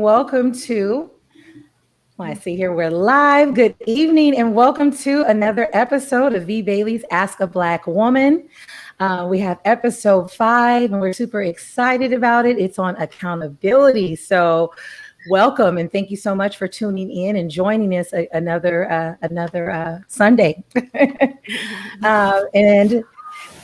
welcome to, I see here we're live. Good evening and welcome to another episode of V Bailey's Ask a Black Woman. We have episode 5 and we're super excited about it. It's on accountability. So welcome and thank you so much for tuning in and joining us another Sunday. And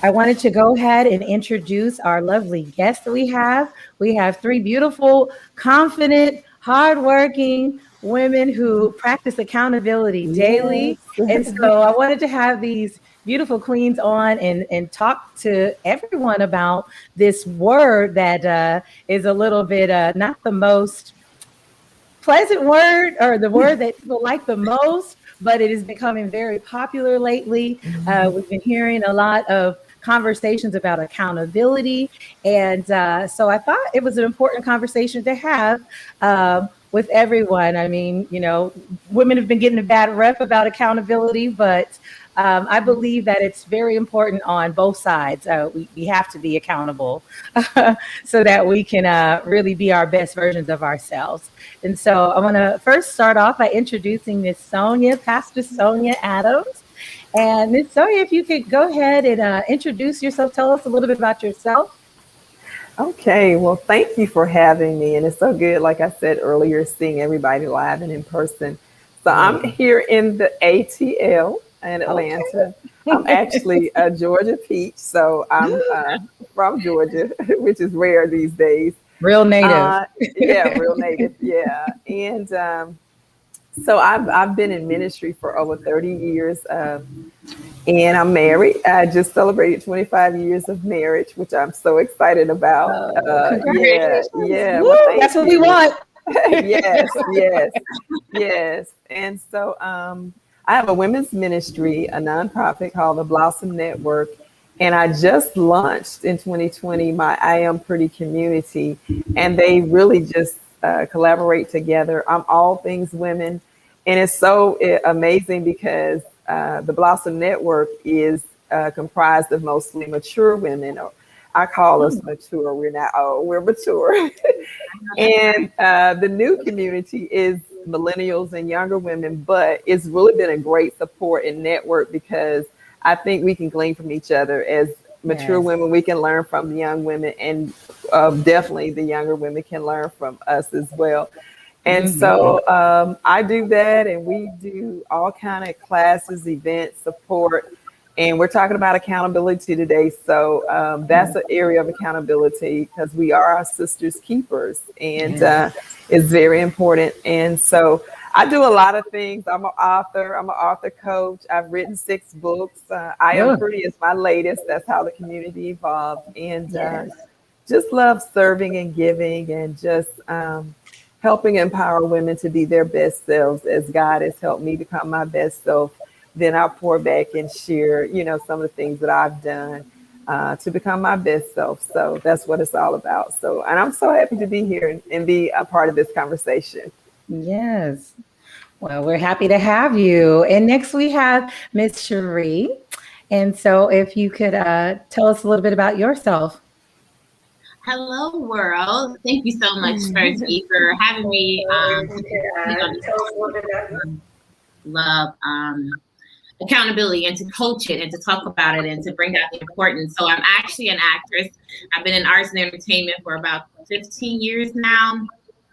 I wanted to go ahead and introduce our lovely guests that we have. We have 3 beautiful, confident, hardworking women who practice accountability daily. And so I wanted to have these beautiful queens on and talk to everyone about this word that is a little bit not the most pleasant word or the word that people like the most, but it is becoming very popular lately. We've been hearing a lot of conversations about accountability. And so I thought it was an important conversation to have with everyone. I mean, you know, women have been getting a bad rep about accountability, but I believe that it's very important on both sides. We have to be accountable so that we can really be our best versions of ourselves. And so I want to first start off by introducing Miss Sonia, Pastor Sonia Adams. And Miss Sonia, if you could go ahead and introduce yourself, tell us a little bit about yourself. Okay, well, thank you for having me. And it's so good, like I said earlier, seeing everybody live and in person. So I'm here in the ATL in Atlanta. Okay. I'm actually a Georgia peach, so I'm from Georgia, which is rare these days. Real native. Yeah, real native, yeah. And so I've been in ministry for over 30 years, and I'm married. I just celebrated 25 years of marriage, which I'm so excited about. Yeah. Well, that's what we want. Yes. And so I have a women's ministry, a nonprofit called the Blossom Network. And I just launched in 2020 my I Am Pretty community, and they really just collaborate together. I'm all things women. And it's so amazing because the Blossom Network is comprised of mostly mature women. Or I call us mature. We're not old, we're mature. And the new community is millennials and younger women, but it's really been a great support and network because I think we can glean from each other as mature women. We can learn from the young women, and definitely the younger women can learn from us as well. And so I do that, and we do all kind of classes, events, support, and we're talking about accountability today. So that's an area of accountability because we are our sisters' keepers, and it's very important. And so I do a lot of things. I'm an author coach. I've written 6 books. I Am Pretty is my latest. That's how the community evolved. And just love serving and giving and just helping empower women to be their best selves as God has helped me become my best self. Then I'll pour back and share, you know, some of the things that I've done to become my best self. So that's what it's all about. So, and I'm so happy to be here and be a part of this conversation. Yes. Well, we're happy to have you. And next we have Miss Cheré. And so if you could tell us a little bit about yourself. Hello, world. Thank you so much, Fergie, for having me. Love accountability and to coach it and to talk about it and to bring out the importance. So I'm actually an actress. I've been in arts and entertainment for about 15 years now.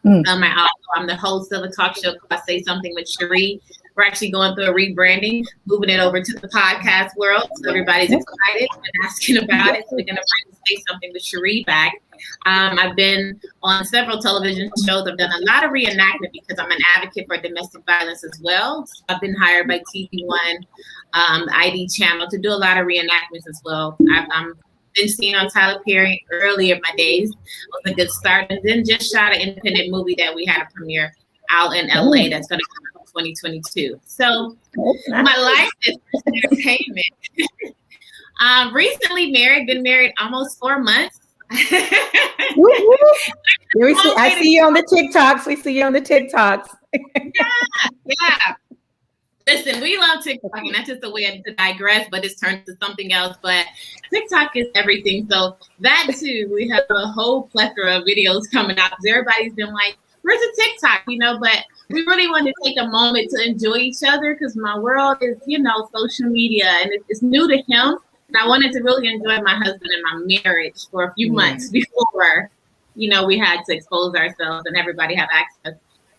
I'm the host of a talk show called Say Something with Cheré. We're actually going through a rebranding, moving it over to the podcast world. So everybody's excited and asking about it. So we're going to bring Say Something with Cheré back. I've been on several television shows. I've done a lot of reenactment because I'm an advocate for domestic violence as well. So I've been hired by TV One, the ID channel, to do a lot of reenactments as well. I've been seen on Tyler Perry earlier in my days. It was a good start. And then just shot an independent movie that we had a premiere out in LA that's going to come out in 2022. So my life is entertainment. Recently married, been married almost 4 months. I see you on the TikToks. We see you on the TikToks. Yeah. Listen, we love TikTok, and that's just a way to digress, but it's turned to something else. But TikTok is everything. So that too, we have a whole plethora of videos coming out. Everybody's been like, where's the TikTok, but we really want to take a moment to enjoy each other because my world is, social media and it's new to him. And I wanted to really enjoy my husband and my marriage for a few months before, we had to expose ourselves and everybody have access.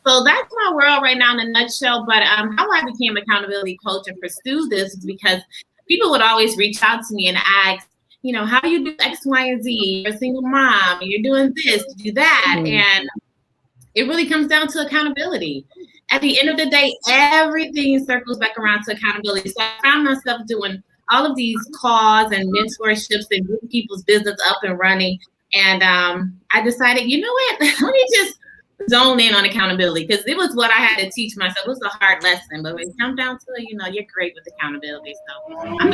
So that's my world right now in a nutshell. But how I became accountability coach and pursued this is because people would always reach out to me and ask, how do you do X, Y, and Z? You're a single mom, you're doing this, do that. And it really comes down to accountability. At the end of the day, everything circles back around to accountability. So I found myself doing all of these calls and mentorships and getting people's business up and running. And I decided, you know what, let me just zone in on accountability because it was what I had to teach myself. It was a hard lesson, but when it comes down to it, you're great with accountability. So I'm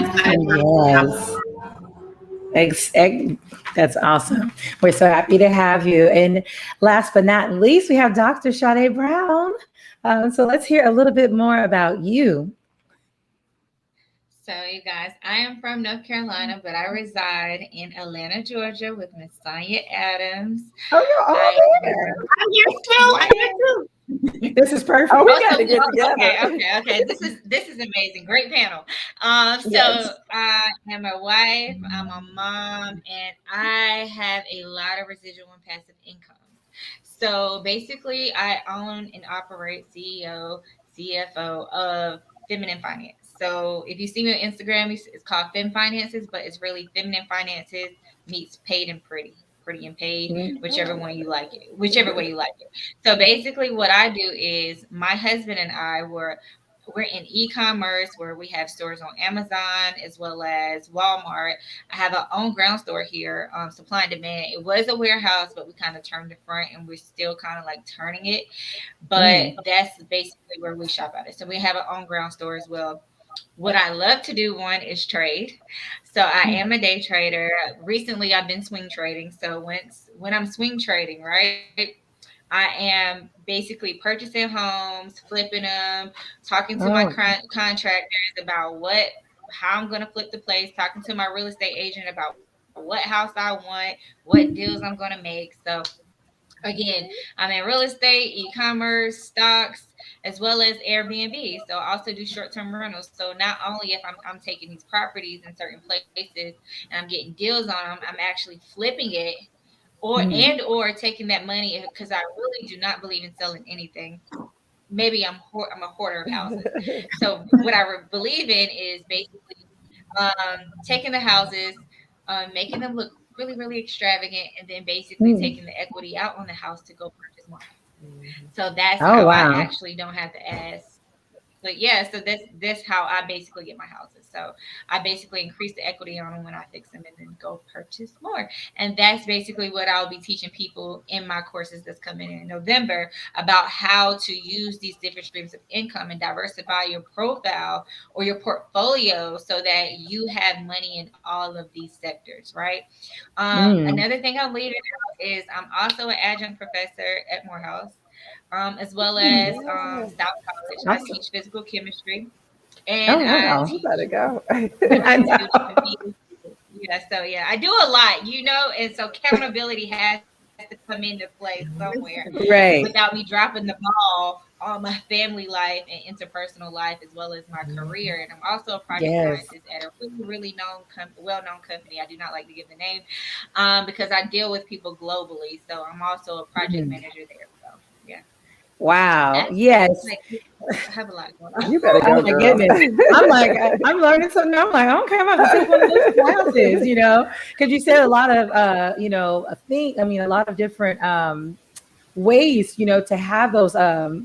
excited. That's awesome. We're so happy to have you. And last but not least, we have Dr. Sade Brown. So let's hear a little bit more about you. So you guys, I am from North Carolina, but I reside in Atlanta, Georgia with Miss Sonia Adams. You're still here too. This is perfect. Oh, we got to get together. Okay. This is amazing. Great panel. So I am a wife, I'm a mom, and I have a lot of residual and passive income. So basically, I own and operate CEO, CFO of Feminine Finance. So if you see me on Instagram, it's called Fem Finances, but it's really Feminine Finances meets Paid and Pretty and Paid, whichever way you like it. So basically what I do is my husband and I we're in e-commerce where we have stores on Amazon as well as Walmart. I have our own ground store here, supply and demand. It was a warehouse, but we kind of turned the front and we're still kind of like turning it. But that's basically where we shop at it. So we have our own ground store as well. What I love to do, one, is trade. So I am a day trader. Recently, I've been swing trading. So when I'm swing trading, right, I am basically purchasing homes, flipping them, talking to my contractors about how I'm going to flip the place, talking to my real estate agent about what house I want, what deals I'm going to make. So again, I'm in real estate, e-commerce, stocks, as well as Airbnb. So I also do short-term rentals. So not only if I'm taking these properties in certain places and I'm getting deals on them, I'm actually flipping it or taking that money because I really do not believe in selling anything. Maybe I'm a hoarder of houses. So what I believe in is basically taking the houses, making them look really, really extravagant, and then basically taking the equity out on the house to go purchase more. So that's how I actually don't have to ask. But yeah, so that's how I basically get my houses. So I basically increase the equity on them when I fix them and then go purchase more. And that's basically what I'll be teaching people in my courses that's coming in November about how to use these different streams of income and diversify your profile or your portfolio so that you have money in all of these sectors, right? Another thing I'm leading is I'm also an adjunct professor at Morehouse. As well as South College. I teach physical chemistry. And I teach. You better go. I do a lot, and so accountability has to come into play somewhere. Right. Without me dropping the ball on my family life and interpersonal life as well as my career. And I'm also a project scientist at a really, really well-known company. I do not like to give the name because I deal with people globally. So I'm also a project manager there. So yeah. Wow. Yes. I have a lot going on. You better go. Oh my goodness. I'm learning something. I'm like, okay, I'm going to take one of those classes, because you said a lot of, a lot of different ways, to have those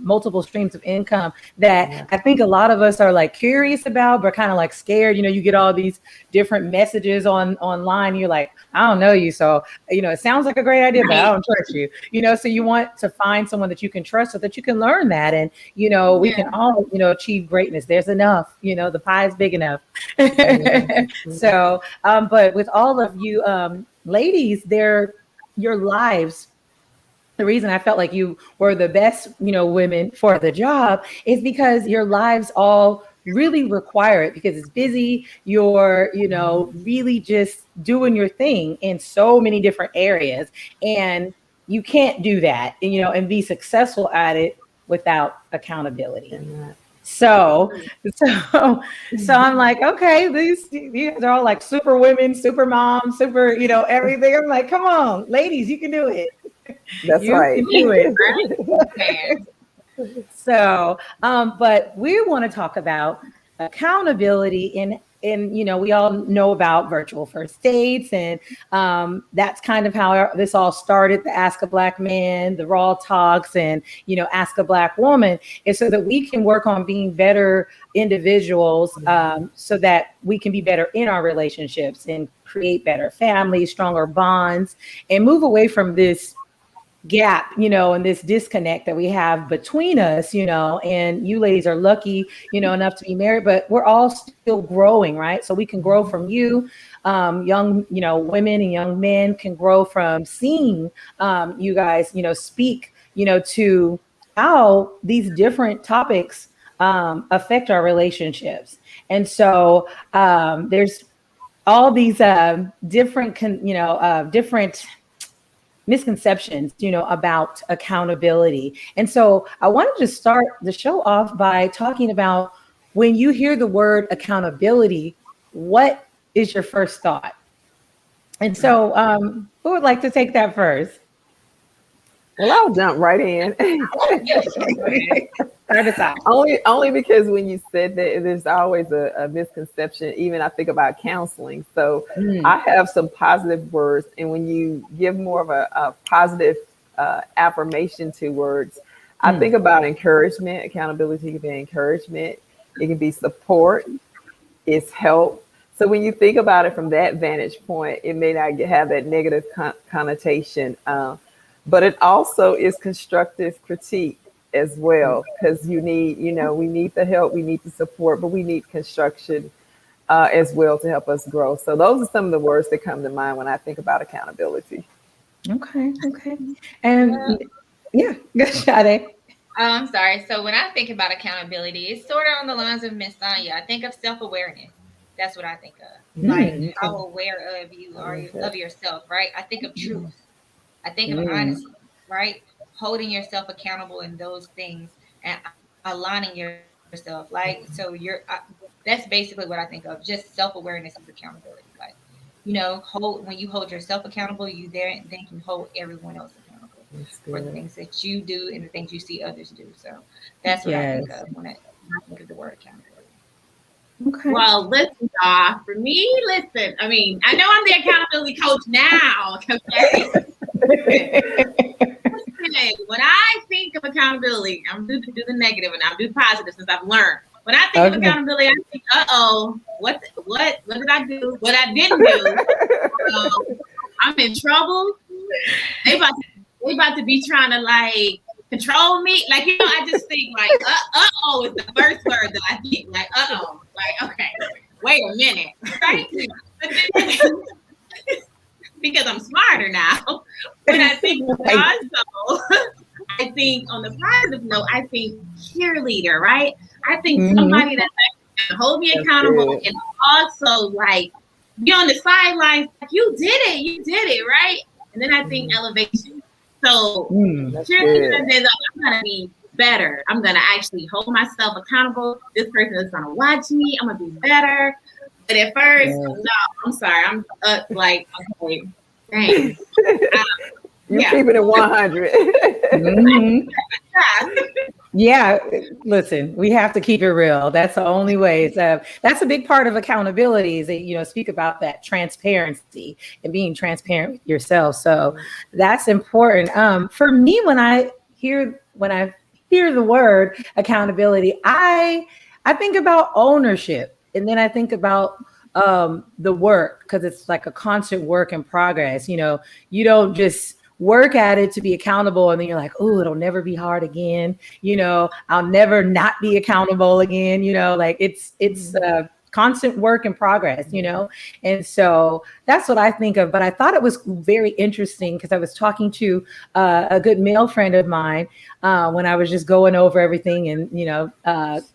multiple streams of income that I think a lot of us are like curious about, but kind of like scared. You get all these different messages online. You're like, I don't know you. So, it sounds like a great idea, but I don't trust you, so you want to find someone that you can trust so that you can learn that. And, we can all, achieve greatness. There's enough, the pie is big enough. So, but with all of you ladies, your lives, the reason I felt like you were the best, women for the job is because your lives all really require it because it's busy. You're, really just doing your thing in so many different areas. And, you can't do that, and be successful at it without accountability. So I'm like, okay, these guys are all like super women, super moms, super, everything. I'm like, come on, ladies, you can do it. That's you right. Can do it. So, but we want to talk about accountability in we all know about virtual first dates, and that's kind of how this all started. The Ask a Black Man, the Raw Talks, and Ask a Black Woman, is so that we can work on being better individuals, so that we can be better in our relationships and create better families, stronger bonds, and move away from this gap, and this disconnect that we have between us, and you ladies are lucky, enough to be married, but we're all still growing, right? So we can grow from you, young, women and young men can grow from seeing you guys, speak, to how these different topics affect our relationships. And so there's all these different, different misconceptions, about accountability. And so I wanted to start the show off by talking about, when you hear the word accountability, what is your first thought? And so who would like to take that first? Well, I'll jump right in. Only because when you said that, there's always a misconception. Even I think about counseling. So I have some positive words, and when you give more of a positive affirmation to words, I think about encouragement. Accountability can be encouragement. It can be support. It's help. So when you think about it from that vantage point, it may not have that negative connotation. But it also is constructive critique as well, because we need the help, we need the support, but we need construction as well to help us grow. So those are some of the words that come to mind when I think about accountability. Okay. And yeah, good, Sade. I'm sorry. So when I think about accountability, it's sort of on the lines of Miss Sonia. I think of self-awareness. That's what I think of. Like, how aware of you are of yourself, right? I think of truth. I think of honesty, right? Holding yourself accountable in those things and aligning yourself. Like, so that's basically what I think of. Just self-awareness is accountability. Like, when you hold yourself accountable, you then can hold everyone else accountable for the things that you do and the things you see others do. So that's what I think of when I think of the word accountability. Okay. Well, listen, y'all. For me, I mean, I know I'm the accountability coach now. Okay. When I think of accountability, I'm going to do the negative and I'll do the positive since I've learned. When I think of accountability, I think, what did I do? What I didn't do? I'm in trouble. They about to be trying to like control me. Like, I just think like, is the first word that I think. Like, like, okay, wait a minute, right? Because I'm smarter now. But I think also, I think on the positive note, I think cheerleader, right? I think somebody that's going to hold me accountable and also like be on the sidelines, like, you did it, right? And then I think elevation. So cheerleader is I'm going to be better. I'm going to actually hold myself accountable. This person is going to watch me. I'm going to be better. But at first, no, I'm sorry. I'm like, okay, dang. You're keeping it 100. Yeah, listen, we have to keep it real. That's the only way. That's a big part of accountability, is that, speak about that transparency and being transparent with yourself. So that's important. For me, when I hear the word accountability, I think about ownership, and then I think about the work, because it's like a constant work in progress. You don't just work at it to be accountable and then you're like, oh, it'll never be hard again. I'll never not be accountable again. Like it's constant work in progress, And so that's what I think of. But I thought it was very interesting because I was talking to a good male friend of mine when I was just going over everything and,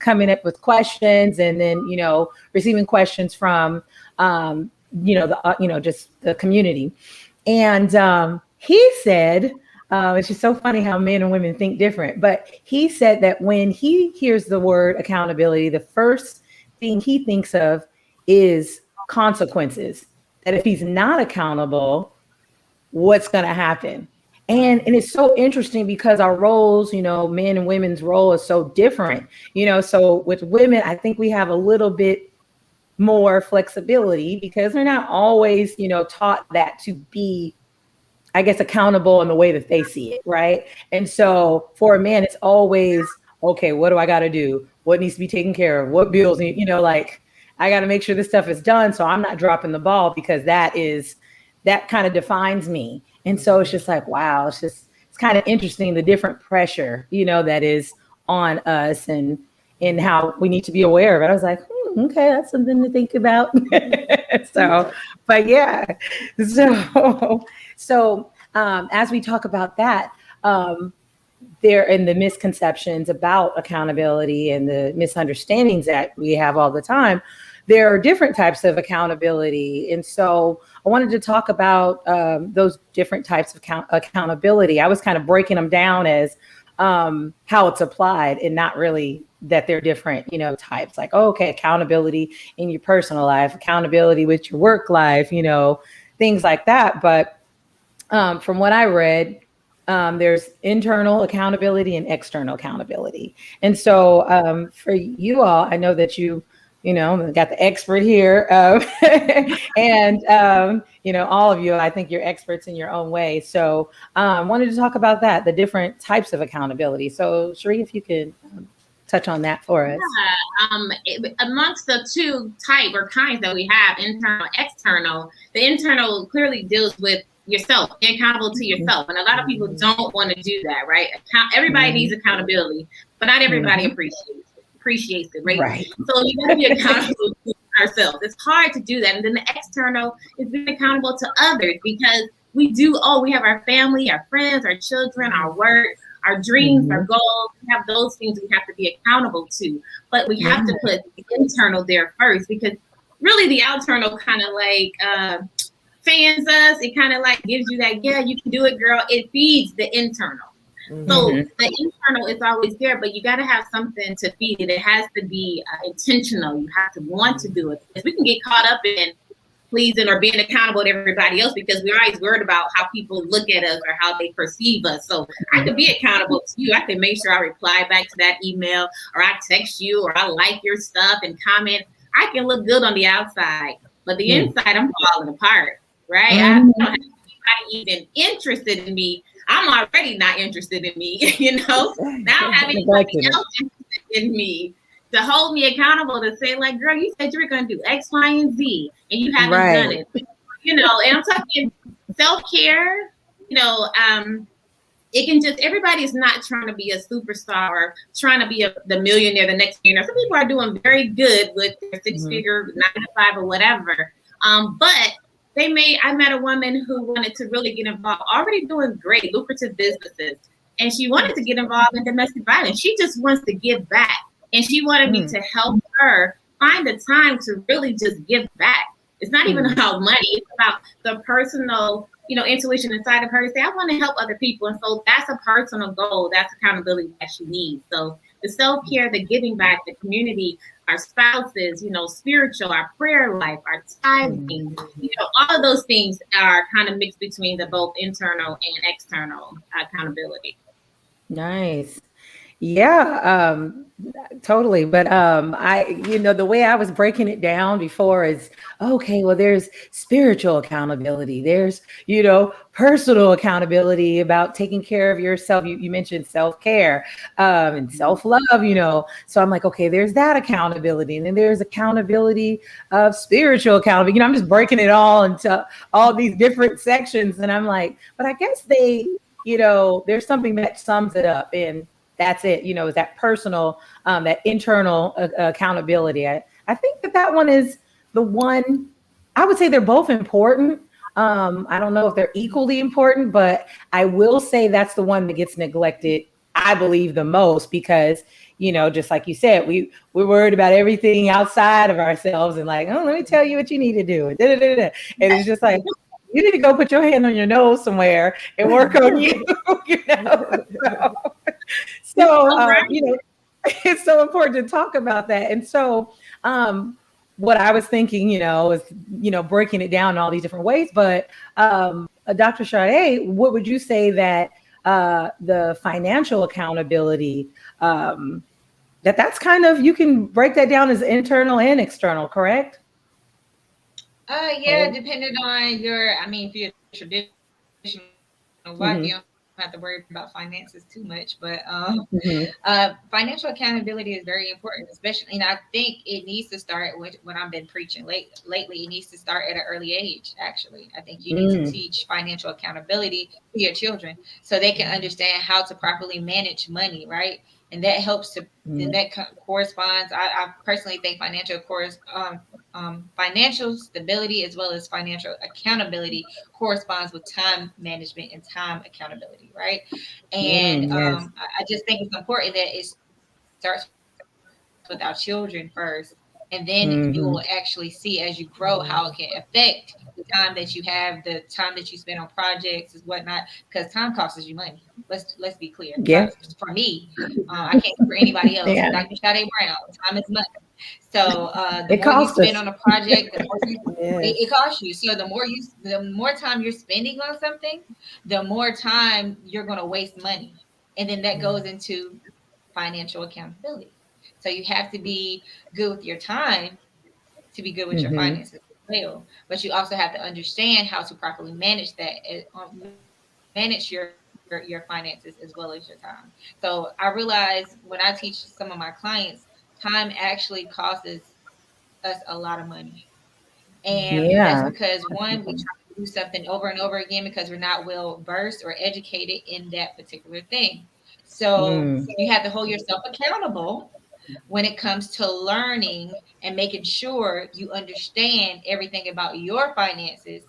coming up with questions and then, receiving questions from, just the community. And he said, It's just so funny how men and women think different. But he said that when he hears the word accountability, the first thing he thinks of is consequences. That if he's not accountable, what's going to happen? And it's so interesting because our roles, men and women's role is so different. So with women, I think we have a little bit more flexibility because they're not always, taught that to be, I guess, accountable in the way that they see it, right? And so for a man, it's always, okay, what do I got to do? What needs to be taken care of? What bills need, like, I got to make sure this stuff is done so I'm not dropping the ball, because that kind of defines me. And so it's just like, wow, it's kind of interesting, the different pressure, that is on us and how we need to be aware of it. I was like, okay, that's something to think about. So, but yeah, so as we talk about that, there and the misconceptions about accountability and the misunderstandings that we have all the time, there are different types of accountability. And so I wanted to talk about those different types of accountability. I was kind of breaking them down as how it's applied, and not really that they're different, types. Like, oh, okay, accountability in your personal life, accountability with your work life, things like that. But from what I read, there's internal accountability and external accountability. And so for you all, I know that you got the expert here, and all of you, I think you're experts in your own way. So wanted to talk about that, the different types of accountability. So Cheré, if you could touch on that for us. Yeah, amongst the two type or kinds that we have, internal, external, the internal clearly deals with yourself, being accountable to yourself. And a lot of people don't want to do that, right? Everybody needs accountability, but not everybody appreciates it, right? So you got to be accountable to ourselves. It's hard to do that. And then the external is being accountable to others, because we have our family, our friends, our children, our work, our dreams, our goals. We have those things we have to be accountable to, but we have to put the internal there first, because really the external kind of like fans us. It kind of like gives you that, yeah, you can do it, girl. It feeds the internal. So the internal is always there, but you got to have something to feed it. It has to be intentional. You have to want to do it, because we can get caught up in pleasing or being accountable to everybody else, because we're always worried about how people look at us or how they perceive us. So I could be accountable to you. I can make sure I reply back to that email, or I text you, or I like your stuff and comment. I can look good on the outside, but the inside, I'm falling apart, right? I don't have anybody even interested in me. I'm already not interested in me, Now having anybody else interested in me to hold me accountable, to say, like, girl, you said you were going to do X, Y, and Z, and you haven't done it. And I'm talking self-care, it can just, everybody is not trying to be a superstar or trying to be the millionaire, the next millionaire. Some people are doing very good with their six-figure 9-to-5 or whatever. But I met a woman who wanted to really get involved, already doing great, lucrative businesses. And she wanted to get involved in domestic violence. She just wants to give back. And she wanted me to help her find the time to really just give back. It's not even about money. It's about the personal, intuition inside of her to say, I want to help other people. And so that's a personal goal. That's accountability that she needs. So the self-care, the giving back, the community, our spouses, spiritual, our prayer life, our tithing, all of those things are kind of mixed between the both internal and external accountability. Nice. Yeah, totally. But the way I was breaking it down before is, okay, well, there's spiritual accountability. There's, personal accountability about taking care of yourself. You mentioned self-care and self-love, So I'm like, okay, there's that accountability. And then there's accountability of spiritual accountability. I'm just breaking it all into all these different sections. And I'm like, but I guess there's something that sums it up. And that's it, is that personal, that internal accountability. I think that one is the one. I would say they're both important. I don't know if they're equally important, but I will say that's the one that gets neglected, I believe, the most, because, just like you said, we're worried about everything outside of ourselves and like, oh, let me tell you what you need to do. And it's just like, you need to go put your hand on your nose somewhere and work on you. You know, you know, it's so important to talk about that. And so, what I was thinking, you know, is, you know, breaking it down in all these different ways. But Dr. Sade, what would you say that the financial accountability, that's kind of, you can break that down as internal and external, correct? Yeah, depending on your, I mean, if you're traditional wife, you don't have to worry about finances too much. But financial accountability is very important, especially, and I think it needs to start with what I've been preaching lately. It needs to start at an early age, actually. I think you need to teach financial accountability to your children so they can understand how to properly manage money, right? And that helps to, then that corresponds. I personally think financial stability as well as financial accountability corresponds with time management and time accountability, right? And I just think it's important that it starts with our children first, and then you will actually see as you grow how it can affect the time that you have, the time that you spend on projects and whatnot, because time costs you money. Let's be clear. Yeah. For me, I can't speak for anybody else. Yeah. Dr. Sade Brown, time is money. So the It more you costs us. spend on a project, the more it costs you. So the more time you're spending on something, the more time you're going to waste money, and then that goes into financial accountability. So you have to be good with your time to be good with your finances as well. But you also have to understand how to properly manage that, manage your finances as well as your time. So I realize when I teach some of my clients, time actually costs us a lot of money. And that's because one, we try to do something over and over again because we're not well versed or educated in that particular thing. So you have to hold yourself accountable when it comes to learning and making sure you understand everything about your finances.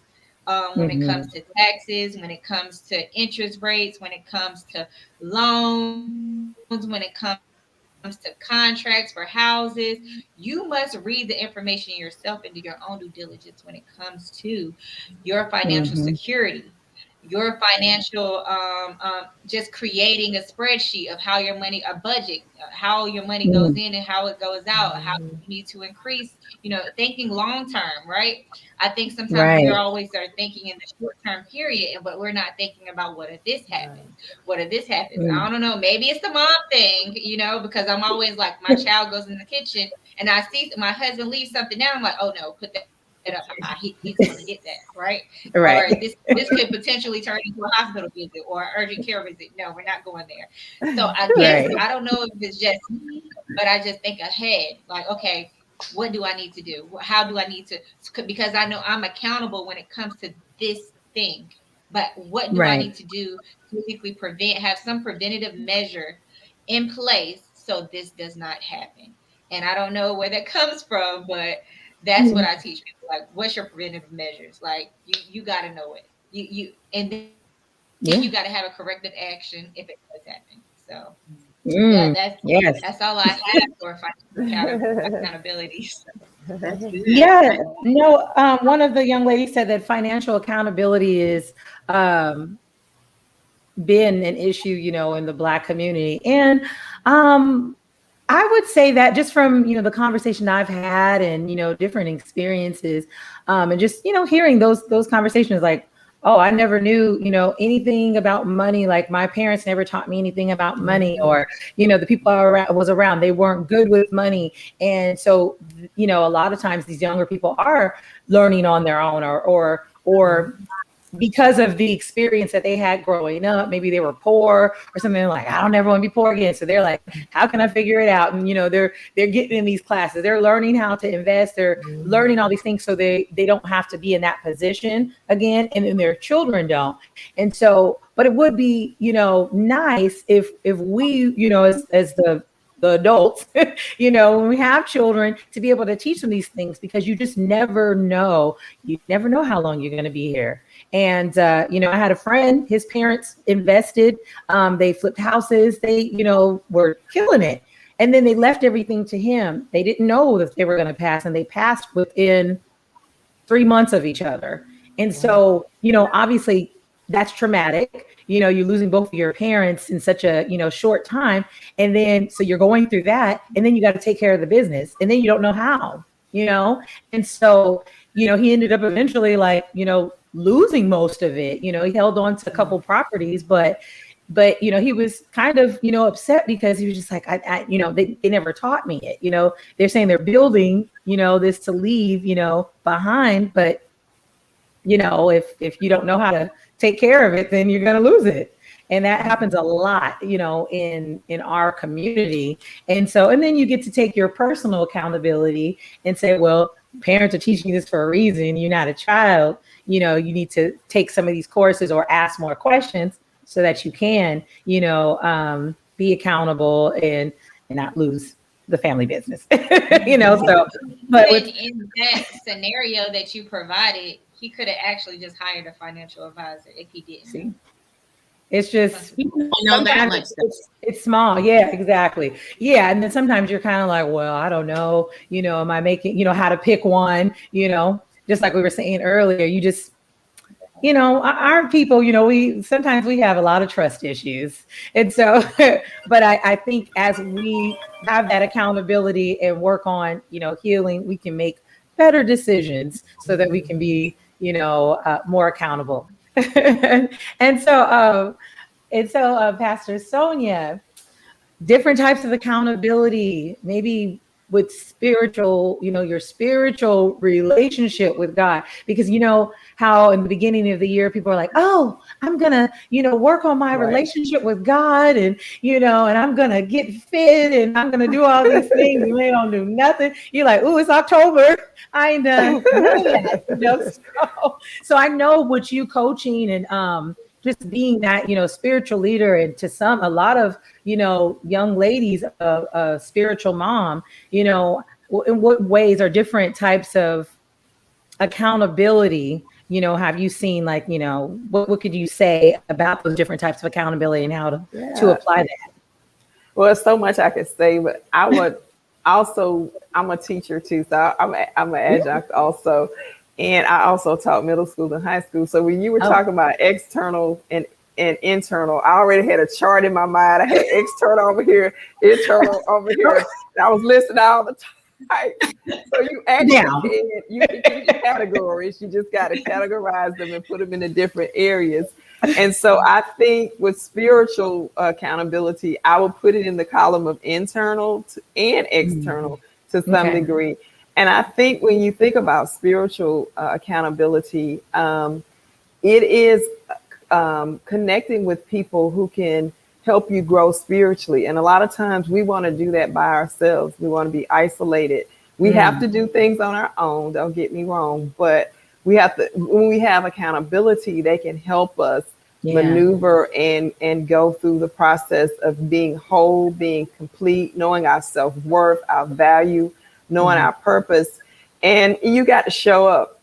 When it comes to taxes, when it comes to interest rates, when it comes to loans, when it comes to contracts for houses, you must read the information yourself and do your own due diligence when it comes to your financial security, your financial, just creating a spreadsheet of how your money, a budget, how your money goes in and how it goes out, how you need to increase, thinking long term, right? I think sometimes we always are thinking in the short term period, but we're not thinking about what if this happens? What if this happens? I don't know. Maybe it's the mom thing, because I'm always like, my child goes in the kitchen and I see my husband leave something down. I'm like, oh no, put that up high. He's going to get that, right? Or this could potentially turn into a hospital visit or an urgent care visit. No, we're not going there. So I guess I don't know if it's just me, but I just think ahead. Like, okay, what do I need to do? How do I need to? Because I know I'm accountable when it comes to this thing. But what do I need to do to basically have some preventative measure in place so this does not happen? And I don't know where that comes from, but that's what I teach people. Like, what's your preventative measures? Like, you got to know it. And then you got to have a corrective action if it does happen. So that's all I have for financial accountability. Yeah, no. One of the young ladies said that financial accountability is been an issue, in the Black community, and I would say that just from, the conversation I've had and, different experiences, and just, hearing those conversations, like, oh, I never knew, anything about money. Like, my parents never taught me anything about money, or, the people I was around, they weren't good with money. And so, a lot of times these younger people are learning on their own, or because of the experience that they had growing up. Maybe they were poor or something, like, I don't ever want to be poor again. So they're like, how can I figure it out? And, they're getting in these classes, they're learning how to invest, they're learning all these things so they don't have to be in that position again. And then their children don't. And so, but it would be, nice if we, as the adults, when we have children, to be able to teach them these things, because you just never know. You never know how long you're going to be here. And, I had a friend, his parents invested, they flipped houses, they, were killing it. And then they left everything to him. They didn't know that they were going to pass, and they passed within 3 months of each other. And so, obviously that's traumatic. You're losing both of your parents in such a, short time. And then, so you're going through that, and then you got to take care of the business, and then you don't know how, and so, he ended up eventually like, losing most of it. He held on to a couple properties, but he was kind of, upset because he was just like, they never taught me it. They're saying they're building, this to leave, behind, but if you don't know how to take care of it, then you're going to lose it. And that happens a lot, in our community. And so, and then you get to take your personal accountability and say, well, parents are teaching you this for a reason. You're not a child. You need to take some of these courses or ask more questions so that you can, be accountable and not lose the family business. So, but in that scenario that you provided, he could have actually just hired a financial advisor if he didn't. See? It's just sometimes it's small. Yeah, exactly. Yeah. And then sometimes you're kind of like, well, I don't know, am I making, how to pick one, just like we were saying earlier, you just, our people, we have a lot of trust issues. And so, but I think as we have that accountability and work on, healing, we can make better decisions so that we can be, more accountable. And so, Pastor Sonia, different types of accountability, maybe with spiritual, your spiritual relationship with God, because how in the beginning of the year, people are like, oh, I'm gonna, work on my relationship with God, and, and I'm gonna get fit, and I'm gonna do all these things, and they don't do nothing. You're like, ooh, it's October. I ain't done none of that. So I know what you coaching and just being that, spiritual leader, and to a lot of, young ladies, a spiritual mom, in what ways are different types of accountability, have you seen, like, what could you say about those different types of accountability and how to apply that? Well, there's so much I could say, but I would also, I'm a teacher too. So I'm an adjunct also. And I also taught middle school and high school. So when you were talking about external and internal, I already had a chart in my mind. I had external over here, internal over here. I was listening all the time. So you actually you can get your categories. You just got to categorize them and put them in the different areas. And so I think with spiritual accountability, I would put it in the column of internal and external to some degree. And I think when you think about spiritual accountability, it is connecting with people who can help you grow spiritually. And a lot of times we want to do that by ourselves. We want to be isolated. We have to do things on our own. Don't get me wrong. But we have to, when we have accountability, they can help us maneuver and go through the process of being whole, being complete, knowing our self-worth, our value, knowing our purpose. And you got to show up.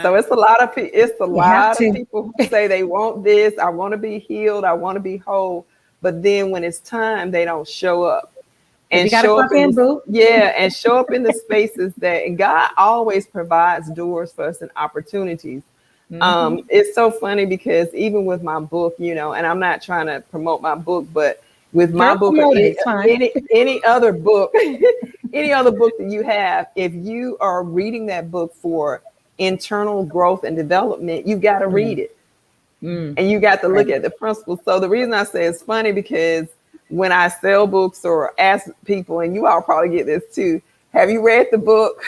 So it's a lot of people who say they want this. I want to be healed. I want to be whole. But then when it's time, they don't show up. And show up in the spaces and God always provides doors for us and opportunities. It's so funny because even with my book, and I'm not trying to promote my book, but with my book, any other book, any other book that you have, if you are reading that book for internal growth and development, you got to read it. And you got to look at the principles. So the reason I say it's funny because when I sell books or ask people, and you all probably get this too, have you read the book?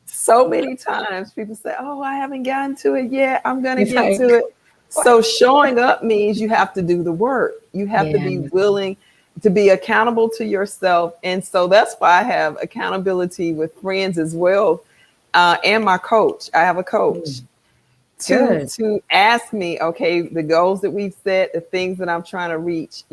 So many times people say, oh, I haven't gotten to it yet. I'm going to get to it. So showing up means you have to do the work. You have to be willing to be accountable to yourself. And so that's why I have accountability with friends as well. And my coach. I have a coach to ask me, okay, the goals that we've set, the things that I'm trying to reach,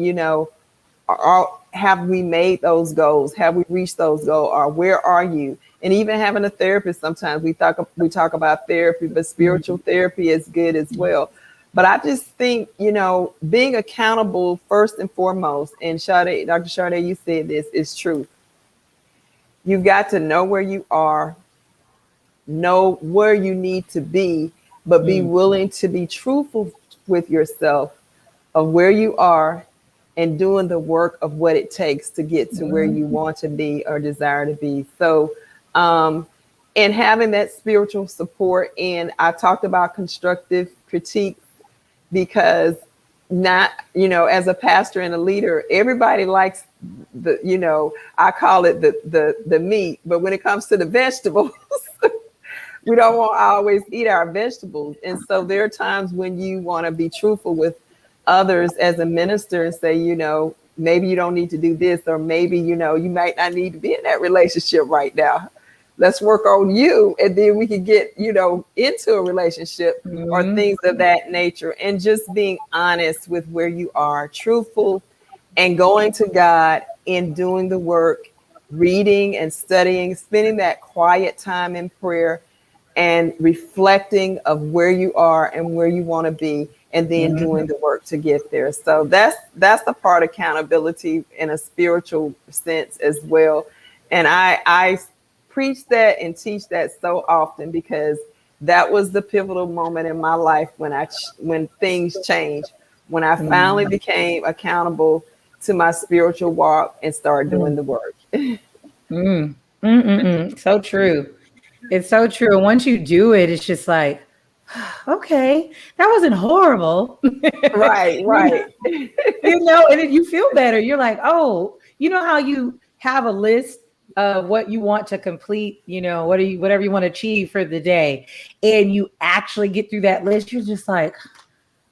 have we made those goals? Have we reached those goals? Or where are you? And even having a therapist, sometimes we talk about therapy, but spiritual therapy is good as well. But I just think, being accountable first and foremost, and Dr. Sade, you said this, is true. You've got to know where you are, know where you need to be, but be willing to be truthful with yourself of where you are and doing the work of what it takes to get to where you want to be or desire to be. So, and having that spiritual support. And I talked about constructive critique because not, as a pastor and a leader, everybody likes I call it the meat, but when it comes to the vegetables, we don't want to always eat our vegetables. And so there are times when you want to be truthful with others as a minister and say, maybe you don't need to do this, or maybe, you might not need to be in that relationship right now. Let's work on you. And then we can get, into a relationship or things of that nature. And just being honest with where you are, truthful, and going to God and doing the work, reading and studying, spending that quiet time in prayer and reflecting of where you are and where you want to be, and then doing the work to get there. So that's the part of accountability in a spiritual sense as well. And I preach that and teach that so often because that was the pivotal moment in my life when things changed, when I finally became accountable to my spiritual walk and started doing the work. So true. It's so true. And once you do it, it's just like, okay, that wasn't horrible. Right. And then you feel better. You're like, oh, you know how you have a list of what you want to complete, whatever you want to achieve for the day, and you actually get through that list, you're just like,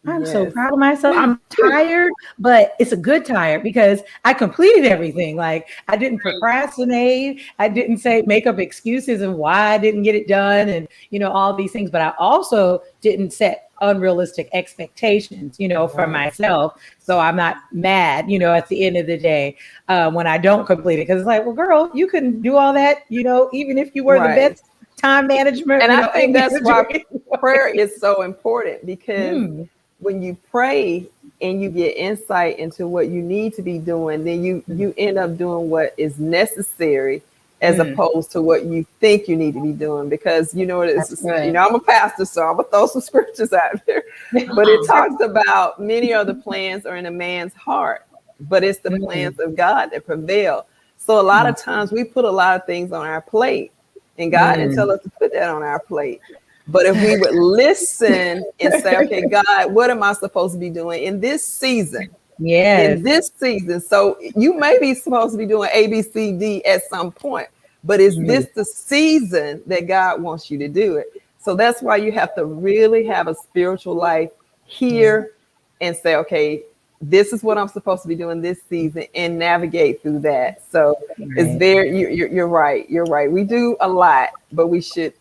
I'm so proud of myself. I'm tired, but it's a good tired because I completed everything. Like I didn't procrastinate. I didn't make up excuses of why I didn't get it done and, all these things. But I also didn't set unrealistic expectations, for myself. So I'm not mad, at the end of the day when I don't complete it. Because it's like, well, girl, you can do all that, even if you were the best time management. And I think that's why prayer is so important, because when you pray and you get insight into what you need to be doing, then you end up doing what is necessary as opposed to what you think you need to be doing. Because I'm a pastor, so I'm gonna throw some scriptures out there. But it talks about many of the plans are in a man's heart, but it's the plans of God that prevail. So a lot of times we put a lot of things on our plate, and God didn't tell us to put that on our plate. But if we would listen and say, okay, God, what am I supposed to be doing in this season? In this season. So you may be supposed to be doing A, B, C, D at some point, but is this the season that God wants you to do it? So that's why you have to really have a spiritual life here and say, okay, this is what I'm supposed to be doing this season, and navigate through that. So it's you're right. You're right. We do a lot, but we should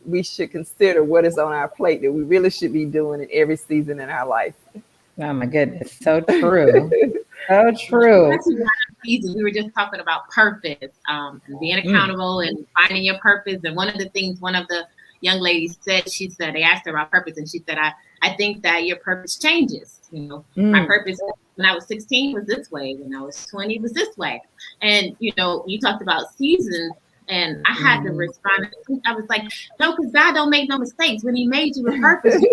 consider what is on our plate that we really should be doing in every season in our life. Oh my goodness. So true. So true. We were just talking about purpose, and being accountable and finding your purpose. And one of the things one of the young ladies said, they asked her about purpose, and she said, I think that your purpose changes. My purpose when I was 16 was this way. When I was 20 was this way. And, you talked about seasons, and I had to respond. I was like, no, because God don't make no mistakes. When he made you with purpose,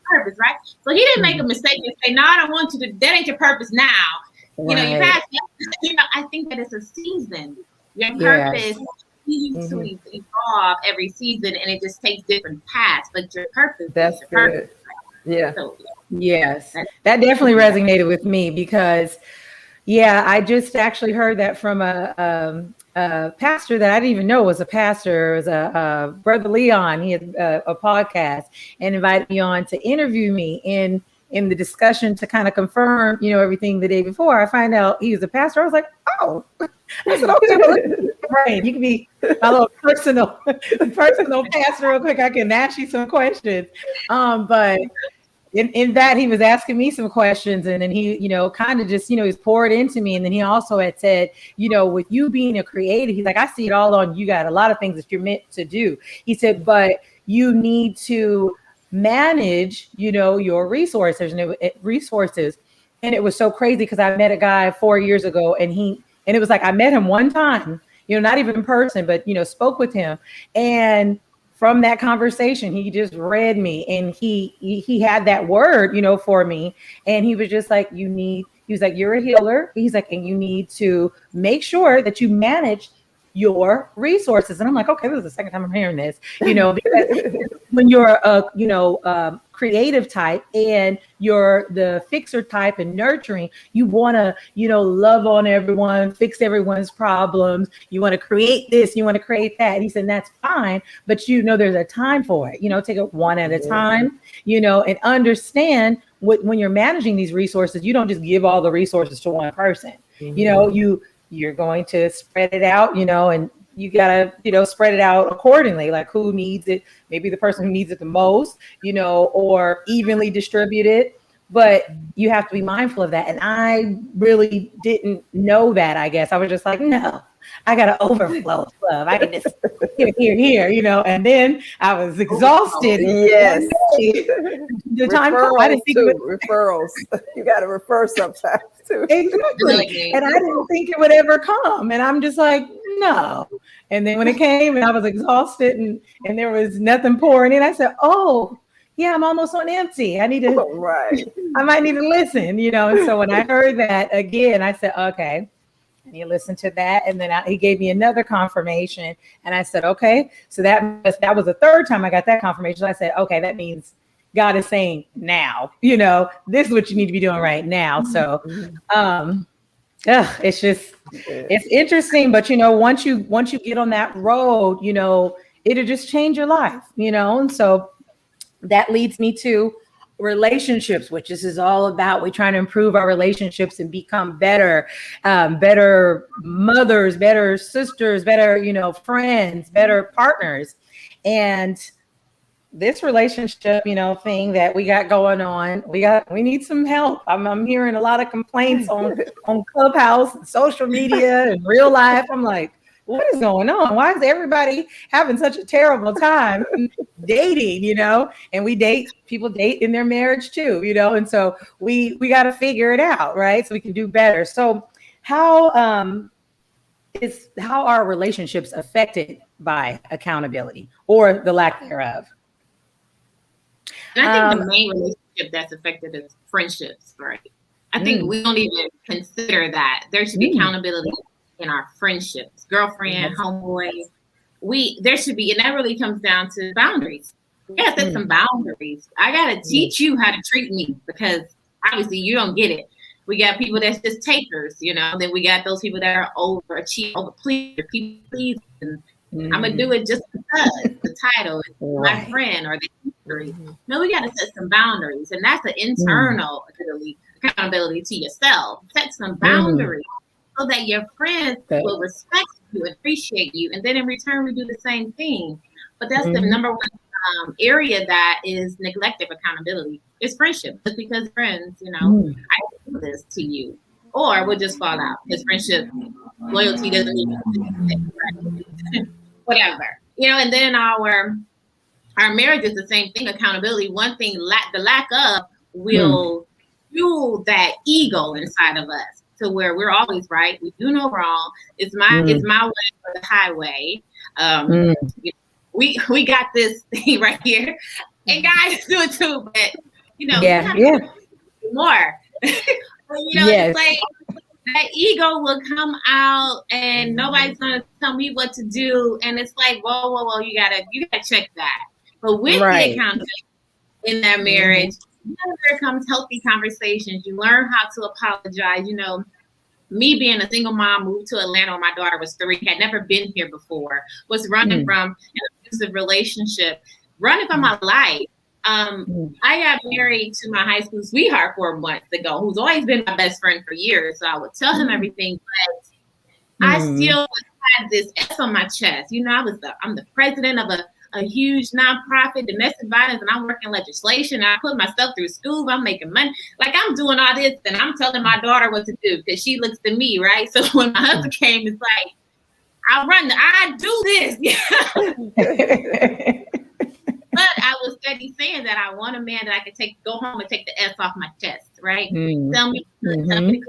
purpose, right? So he didn't make a mistake and say, no, I don't want you to, that ain't your purpose now. You passed. I think that it's a season. Your purpose needs to evolve every season, and it just takes different paths. But your purpose, that's your good. Purpose. Yeah. So, yes, that definitely resonated with me because, I just actually heard that from a pastor that I didn't even know was a pastor. It was Brother Leon. He had a podcast and invited me on to interview me in the discussion to kind of confirm, everything the day before. I find out he was a pastor. I was like, oh, I said, okay, well, right. You can be my little personal pastor real quick. I can ask you some questions. But in that he was asking me some questions, and then he, kind of just, he's poured into me. And then he also had said, with you being a creative, he's like, I see it all on you. Got a lot of things that you're meant to do. He said, but you need to manage, your resources. And it was so crazy because I met a guy 4 years ago, and it was like I met him one time, not even in person, but spoke with him, and from that conversation, he just read me, and he had that word, for me. And he was just like, he was like, you're a healer. He's like, and you need to make sure that you manage your resources. And I'm like, okay, this is the second time I'm hearing this, because when you're a creative type and you're the fixer type and nurturing, you want to, love on everyone, fix everyone's problems. You want to create this, you want to create that. And he said, that's fine, but there's a time for it, take it one at a time, and understand when you're managing these resources, you don't just give all the resources to one person. You're going to spread it out, and you got to, spread it out accordingly, like who needs it, maybe the person who needs it the most, or evenly distribute it. But you have to be mindful of that. And I really didn't know that, I guess. I was just like, no, I got to overflow of love. I can just here, and then I was exhausted. Yes. The time I didn't think referrals. You got to refer sometimes too. Exactly. And I didn't think it would ever come. And I'm just like, no. And then when it came and I was exhausted and there was nothing pouring in, I said, oh, yeah, I'm almost on empty. I need to, I might need to listen, And so when I heard that again, I said, okay. And he listened to that, and then he gave me another confirmation, and I said, okay. So that was the third time I got that confirmation. So I said, okay, that means God is saying now, this is what you need to be doing right now. So, it's just, it's interesting, but once you get on that road, it'll just change your life, and so that leads me to relationships, which this is all about. We're trying to improve our relationships and become better mothers, better sisters, better, friends, better partners. And this relationship, thing that we got going on, we need some help. I'm hearing a lot of complaints on Clubhouse and social media and real life. I'm like, what is going on? Why is everybody having such a terrible time dating, and people date in their marriage too, and so we got to figure it out, right? So we can do better. So how are relationships affected by accountability or the lack thereof? And I think the main relationship that's affected is friendships, right? I think we don't even consider that. There should be accountability in our friendships, girlfriend, homeboy. There should be, and that really comes down to boundaries. We gotta set some boundaries. I gotta teach you how to treat me, because obviously you don't get it. We got people that's just takers, then we got those people that are overachievers, overpleasers, people pleasing. I'm gonna do it just because the title is my friend or the history. No, we gotta set some boundaries, and that's an internal accountability to yourself. Set some boundaries. So that your friends will respect you, appreciate you, and then in return we do the same thing. But that's the number one area that is neglected accountability. It's friendship. Just because friends, I do this to you, or we'll just fall out. Because friendship, loyalty doesn't even whatever, and then our marriage is the same thing. Accountability, one thing, the lack of will fuel that ego inside of us. To where we're always right, we do no wrong. It's my way or the highway. We got this thing right here, and guys do it too. But more. It's like that ego will come out, and nobody's gonna tell me what to do. And it's like, whoa, you gotta check that. But with the accountability in that marriage. There comes healthy conversations. You learn how to apologize. Me being a single mom, moved to Atlanta when my daughter was 3, had never been here before, was running from an abusive relationship, running for my life. I got married to my high school sweetheart 4 months ago, who's always been my best friend for years. So I would tell him everything, but I still had this S on my chest. I'm the president of a huge nonprofit, domestic violence, and I'm working legislation. I put myself through school. I'm making money. Like, I'm doing all this, and I'm telling my daughter what to do because she looks to me, right? So when my husband came, it's like, I do this. But I was steady saying that I want a man that I can go home and take the S off my chest, right? Tell me to clean.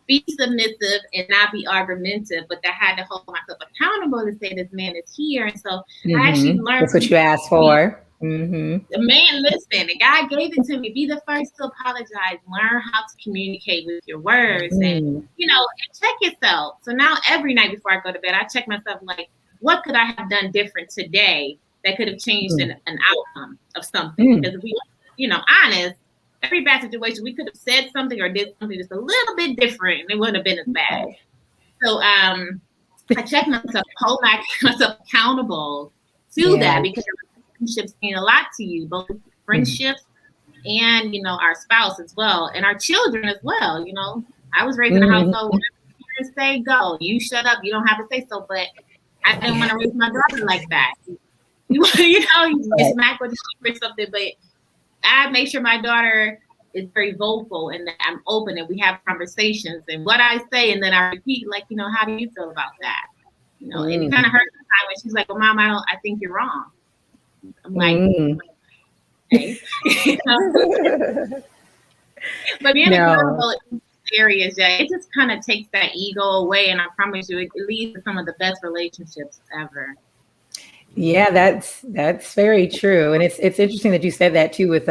be submissive and not be argumentative, but I had to hold myself accountable to say this man is here. And so I actually learned. That's what you asked for. Mm-hmm. The man, listen, the guy gave it to me. Be the first to apologize. Learn how to communicate with your words and, you know, and check yourself. So now every night before I go to bed, I check myself like, what could I have done different today that could have changed an outcome of something? Because if we, you know, honest, every bad situation, we could have said something or did something just a little bit different and it wouldn't have been as bad. So I check myself, hold myself accountable to that, because relationships mean a lot to you, both friendships and, you know, our spouse as well, and our children as well. You know, I was raised in a household where parents say go, you shut up, you don't have to say so, but I didn't want to raise my daughter like that. You know, you smack with the sheep or something, but I make sure my daughter is very vocal and that I'm open and we have conversations and what I say, and then I repeat, like, you know, how do you feel about that? You know, and it kind of hurts sometimes when she's like, well, Mom, I think you're wrong. I'm like, okay. But being accountable in areas, it just kind of takes that ego away, and I promise you, it leads to some of the best relationships ever. Yeah, that's very true, and it's interesting that you said that too with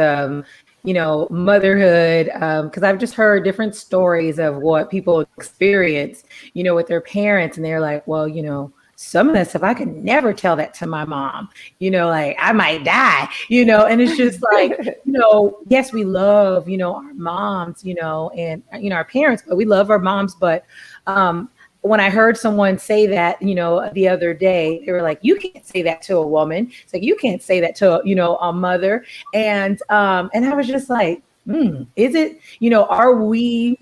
you know, motherhood, because I've just heard different stories of what people experience, you know, with their parents, and they're like, well, you know, some of that stuff I could never tell that to my mom, you know, like I might die, you know, and it's just like, you know, yes, we love, you know, our moms, you know, and, you know, our parents, but we love our moms. But when I heard someone say that, you know, the other day, they were like, you can't say that to a woman. It's like, you can't say that to, you know, a mother. And I was just like, is it, you know, are we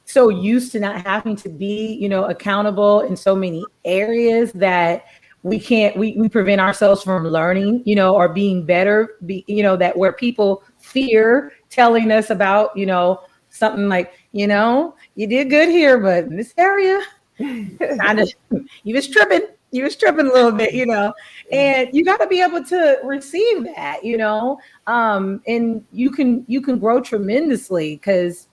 so used to not having to be, you know, accountable in so many areas that we prevent ourselves from learning, you know, or being better, you know, that where people fear telling us about, you know, something like, you know, you did good here, but in this area, kind of, you was tripping a little bit, you know, and you got to be able to receive that, you know, and you can grow tremendously, because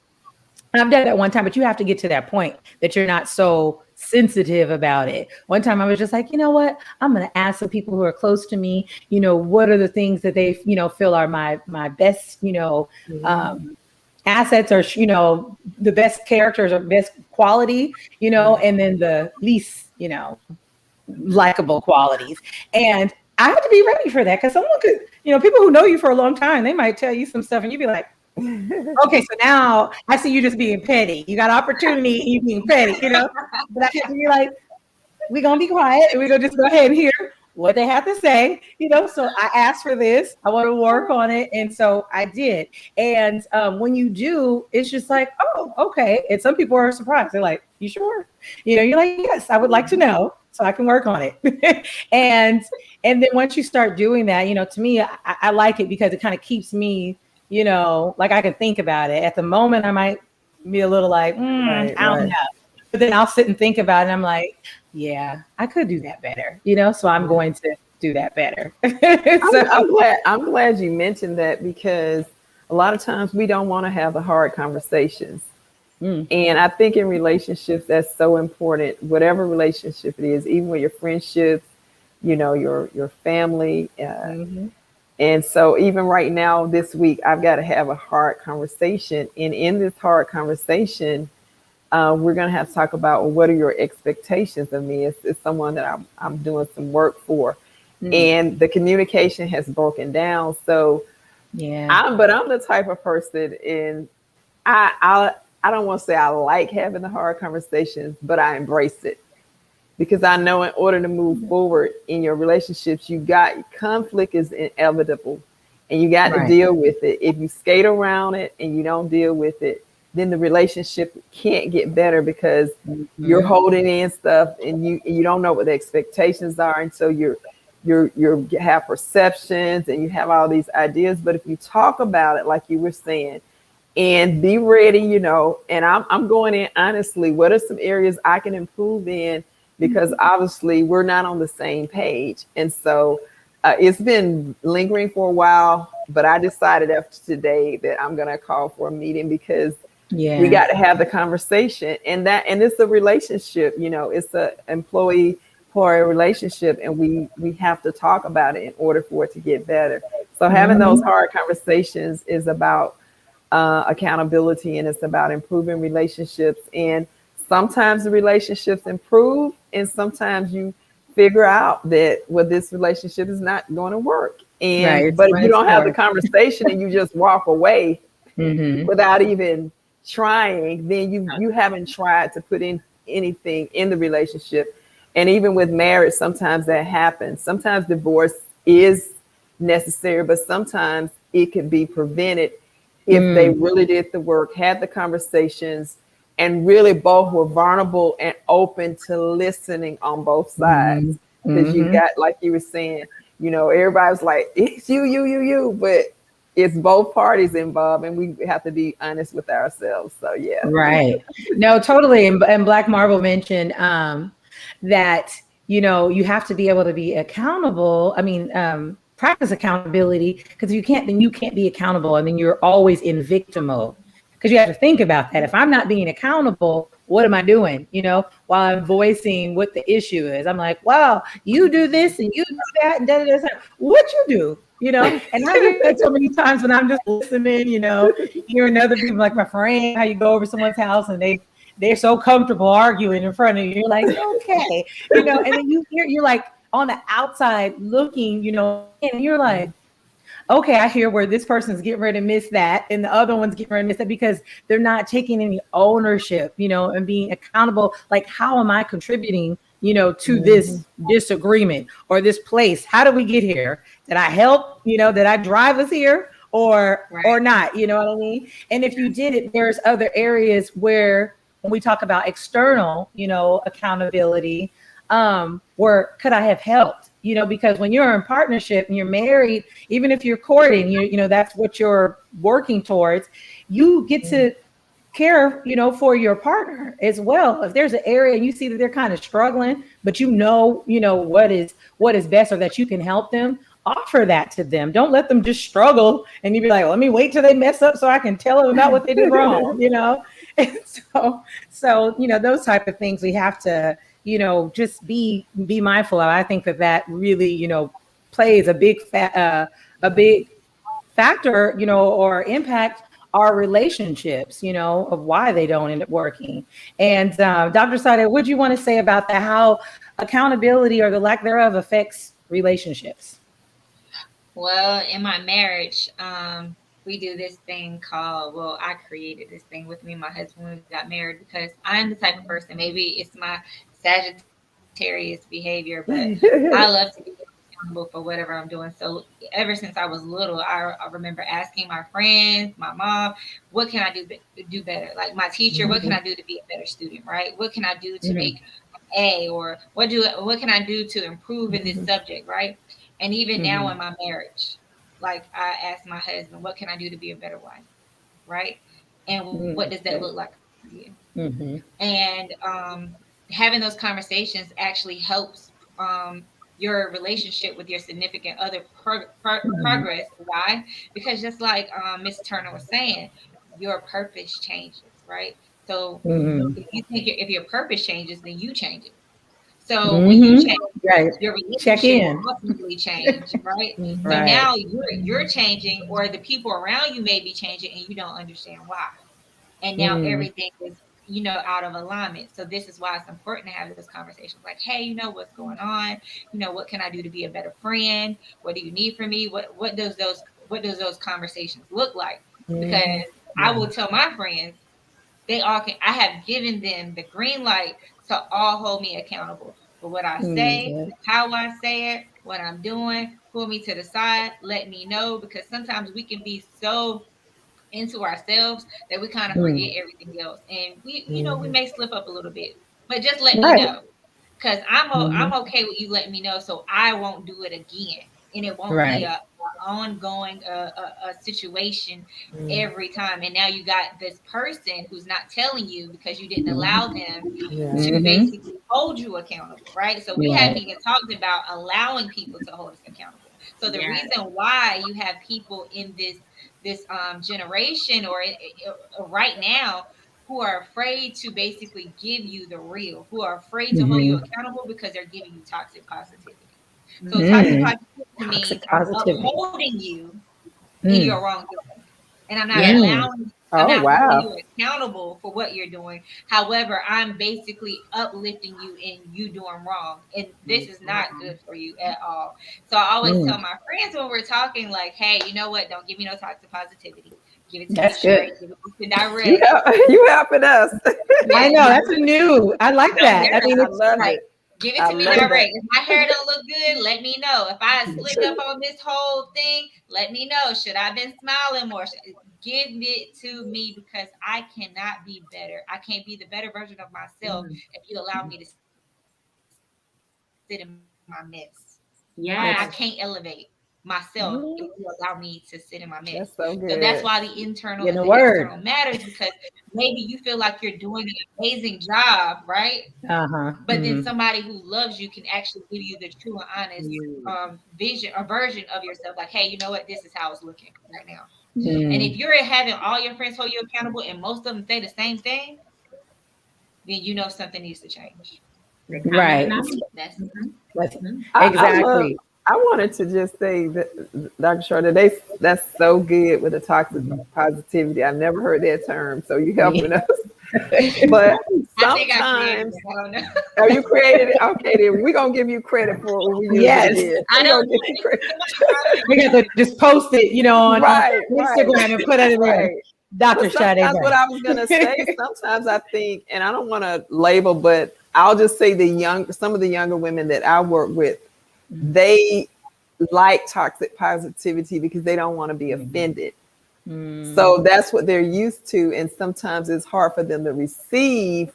I've done that one time, but you have to get to that point that you're not so sensitive about it. One time I was just like, you know what, I'm going to ask the people who are close to me, you know, what are the things that they, you know, feel are my best, you know, assets, or, you know, the best characters or best quality, you know, and then the least, you know, likable qualities. And I had to be ready for that, because someone could, you know, people who know you for a long time, they might tell you some stuff and you'd be like, okay, so now I see you just being petty. You got opportunity, you being petty, you know. But I have to be like, we're gonna be quiet and we're gonna just go ahead and hear what they have to say, you know. So I asked for this, I want to work on it, and so I did. And when you do, it's just like, oh, okay. And some people are surprised. They're like, you sure? You know, you're like, yes, I would like to know so I can work on it. and then once you start doing that, you know, to me, I like it because it kind of keeps me, you know, like I can think about it. At the moment, I might be a little like, I don't know. But then I'll sit and think about it. And I'm like, yeah, I could do that better, you know, so I'm going to do that better. I'm glad you mentioned that, because a lot of times we don't want to have the hard conversations. And I think in relationships, that's so important, whatever relationship it is, even with your friendships, you know, your family. And so even right now, this week, I've got to have a hard conversation. And in this hard conversation, we're going to have to talk about, well, what are your expectations of me? It's someone that I'm doing some work for. And the communication has broken down. So I'm the type of person, and I don't want to say I like having the hard conversations, but I embrace it. Because I know in order to move forward in your relationships, conflict is inevitable, and you got to deal with it. If you skate around it and you don't deal with it, then the relationship can't get better, because you're holding in stuff and you don't know what the expectations are. And so you have perceptions and you have all these ideas. But if you talk about it, like you were saying, and be ready, you know, and I'm going in honestly, what are some areas I can improve in? Because obviously we're not on the same page. And so it's been lingering for a while, but I decided after today that I'm going to call for a meeting, because We Yeah. got to have the conversation, and it's a relationship, it's a employee employer relationship, and we have to talk about it in order for it to get better. So having those Mm-hmm. hard conversations is about accountability, and it's about improving relationships. And sometimes the relationships improve, and sometimes you figure out that, well, this relationship is not going to work. Right. And It's but if run you its don't have the course. conversation and you just walk away Mm-hmm. without even trying, then you haven't tried to put in anything in the relationship. And even with marriage, sometimes that happens. Sometimes divorce is necessary, but sometimes it can be prevented if they Mm. really did the work, had the conversations, and really both were vulnerable and open to listening on both Mm-hmm. sides. Because you Mm-hmm. got, like you were saying, everybody's like, it's you, but it's both parties involved, and we have to be honest with ourselves. So yeah. Right. No, totally. And Black Marble mentioned that, you have to be able to be accountable. I mean, practice accountability, because if you can't, then you can't be accountable. And then you're always in victim mode, because you have to think about that. If I'm not being accountable, what am I doing? While I'm voicing what the issue is, I'm like, well, you do this and you do that and da da da. What you do? And I hear that so many times when I'm just listening, hearing other people, like my friend, how you go over someone's house and they're so comfortable arguing in front of you. You're like, okay, and then you're like on the outside looking, and you're like, okay, I hear where this person's getting ready to miss that, and the other one's getting ready to miss that, because they're not taking any ownership, and being accountable. Like, how am I contributing, to Mhm. this disagreement or this place? How did we get here? Did I help? Did I drive us here or Right. not? You know what I mean? And if you did it, there's other areas where, when we talk about external, accountability, where could I have helped? Because when you're in partnership and you're married, even if you're courting, that's what you're working towards. You get to care, for your partner as well. If there's an area and you see that they're kind of struggling, but what is best, or that you can help them, offer that to them. Don't let them just struggle and you be like, let me wait till they mess up so I can tell them about what they did wrong. And so those type of things we have to, just be mindful of. I think that really, plays a big factor, or impact our relationships, of why they don't end up working. And Dr. Sade, what do you want to say about that? How accountability, or the lack thereof, affects relationships? Well, in my marriage, we do this thing called, well, I created this thing with me and my husband when we got married, because I'm the type of person, maybe it's my Sagittarius behavior, but I love to be accountable for whatever I'm doing. So ever since I was little, I remember asking my friends, my mom, what can I do better? Like my teacher, what can I do to be a better student, right? What can I do to Mm-hmm. make A, or what can I do to improve in this subject, right? And even now in Mm-hmm. my marriage, like I ask my husband, what can I do to be a better wife, right? And what does that look like for you? Mm-hmm. And having those conversations actually helps your relationship with your significant other Mm-hmm. progress. Why? Because just like Miss Turner was saying, your purpose changes, right? So Mm-hmm. if your purpose changes, then you change it. So when you Mm-hmm. change, Right. your Check relationship will in. ultimately change, right? So Mhm. Right. now you're changing, or the people around you may be changing, and you don't understand why. And now Mm-hmm. everything is out of alignment. So this is why it's important to have those conversations, like, hey, what's going on, what can I do to be a better friend, what do you need from me, what does those conversations look like? Because Mhm. I Yeah. will tell my friends, they all can, I have given them the green light to all hold me accountable for what I say, Mm-hmm. how I say it, what I'm doing, pull me to the side, let me know, because sometimes we can be so into ourselves that we kind of forget everything else, and we Mhm. may slip up a little bit, but just let me Right. know, because I'm Mm-hmm. okay with you letting me know, so I won't do it again, and it won't be Right. a ongoing a situation Mhm. every time. And now you got this person who's not telling you because you didn't allow Mm-hmm. them Yeah. to Mm-hmm. basically hold you accountable, right? So we haven't Right. even talked about allowing people to hold us accountable. So the Yeah. reason why you have people in this generation or right now who are afraid to basically give you the real, who are afraid to hold you accountable because they're giving you toxic positivity. So toxic positivity means I'm upholding you in your wrongdoing, and I'm not allowing. I'm not holding you accountable for what you're doing. However, I'm basically uplifting you in you doing wrong, and this is not good for you at all. So I always tell my friends when we're talking, like, "Hey, you know what? Don't give me no toxic positivity. Give it to me straight. Give it to direct." You helping us. I know, that's a new. I like that. I mean, I love it. Give it to me direct. If my hair don't look good, let me know. If I slipped up on this whole thing, let me know. Should I have been smiling more? Give it to me because I cannot be better. I can't be the better version of myself if you allow me to sit in my mess. Yes. I can't elevate myself if you allow me to sit in my mess. That's so good. So that's why the internal and the external matters, because maybe you feel like you're doing an amazing job, right? But then somebody who loves you can actually give you the true and honest vision or version of yourself. Like, hey, you know what? This is how it's looking right now. And if you're having all your friends hold you accountable and most of them say the same thing, then you know something needs to change. Right. That's exactly. I wanted to just say that, Dr. Cheré, that's so good with the toxic positivity. I've never heard that term, so you're helping us. But sometimes, oh, you created it? Okay, then we're going to give you credit for what we use it again. I don't give you credit. We got to just post it, on Instagram and put it there. Dr. Sade Brown. That's what I was going to say. Sometimes I think, and I don't want to label, but I'll just say some of the younger women that I work with, they like toxic positivity because they don't want to be offended. So that's what they're used to. And sometimes it's hard for them to receive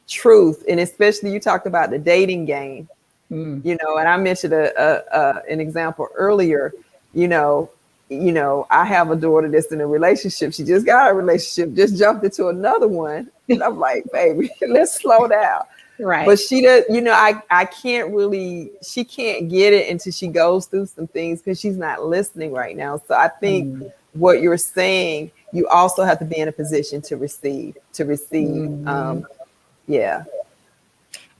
truth. And especially you talked about the dating game, and I mentioned an example earlier, I have a daughter that's in a relationship. She just got a relationship, just jumped into another one. And I'm like, baby, let's slow down. Right. But she does, I can't really, she can't get it until she goes through some things because she's not listening right now. So I think what you're saying, you also have to be in a position to receive.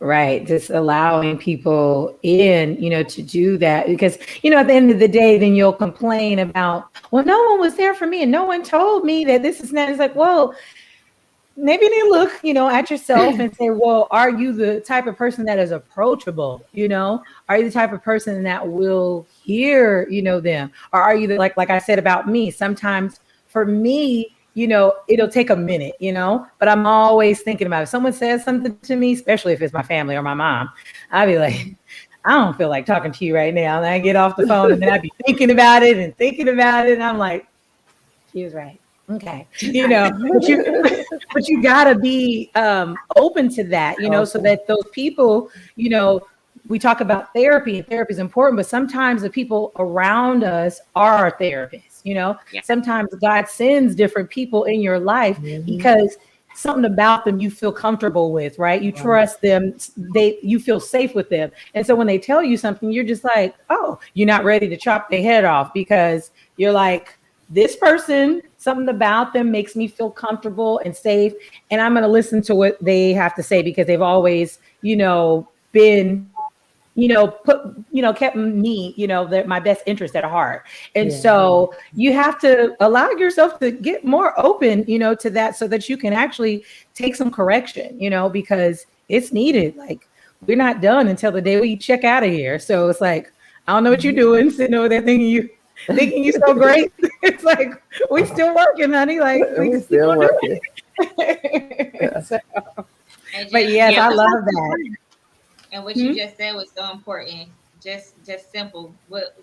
Right. Just allowing people in, to do that because, at the end of the day, then you'll complain about, well, no one was there for me and no one told me that this is not. It's like, well, maybe they look, at yourself and say, well, are you the type of person that is approachable? Are you the type of person that will hear, them? Or are you like I said about me, sometimes for me, it'll take a minute, but I'm always thinking about it. If someone says something to me, especially if it's my family or my mom, I'll be like, I don't feel like talking to you right now. And I get off the phone and then I'd be thinking about it. And I'm like, she was right. Okay. But you gotta be open to that, so that those people, we talk about therapy and therapy is important, but sometimes the people around us are our therapists, Sometimes God sends different people in your life because something about them you feel comfortable with, right? You trust them, you feel safe with them. And so when they tell you something, you're just like, oh, you're not ready to chop their head off because you're like, this person, something about them makes me feel comfortable and safe. And I'm going to listen to what they have to say because they've always, been, kept me, my best interest at heart. And so you have to allow yourself to get more open, to that so that you can actually take some correction, because it's needed. Like we're not done until the day we check out of here. So it's like, I don't know what you're doing, sitting over there thinking you're so great. It's like we still working, honey. Like we still working. But yes, I love that. And what you just said was so important. Just simple. What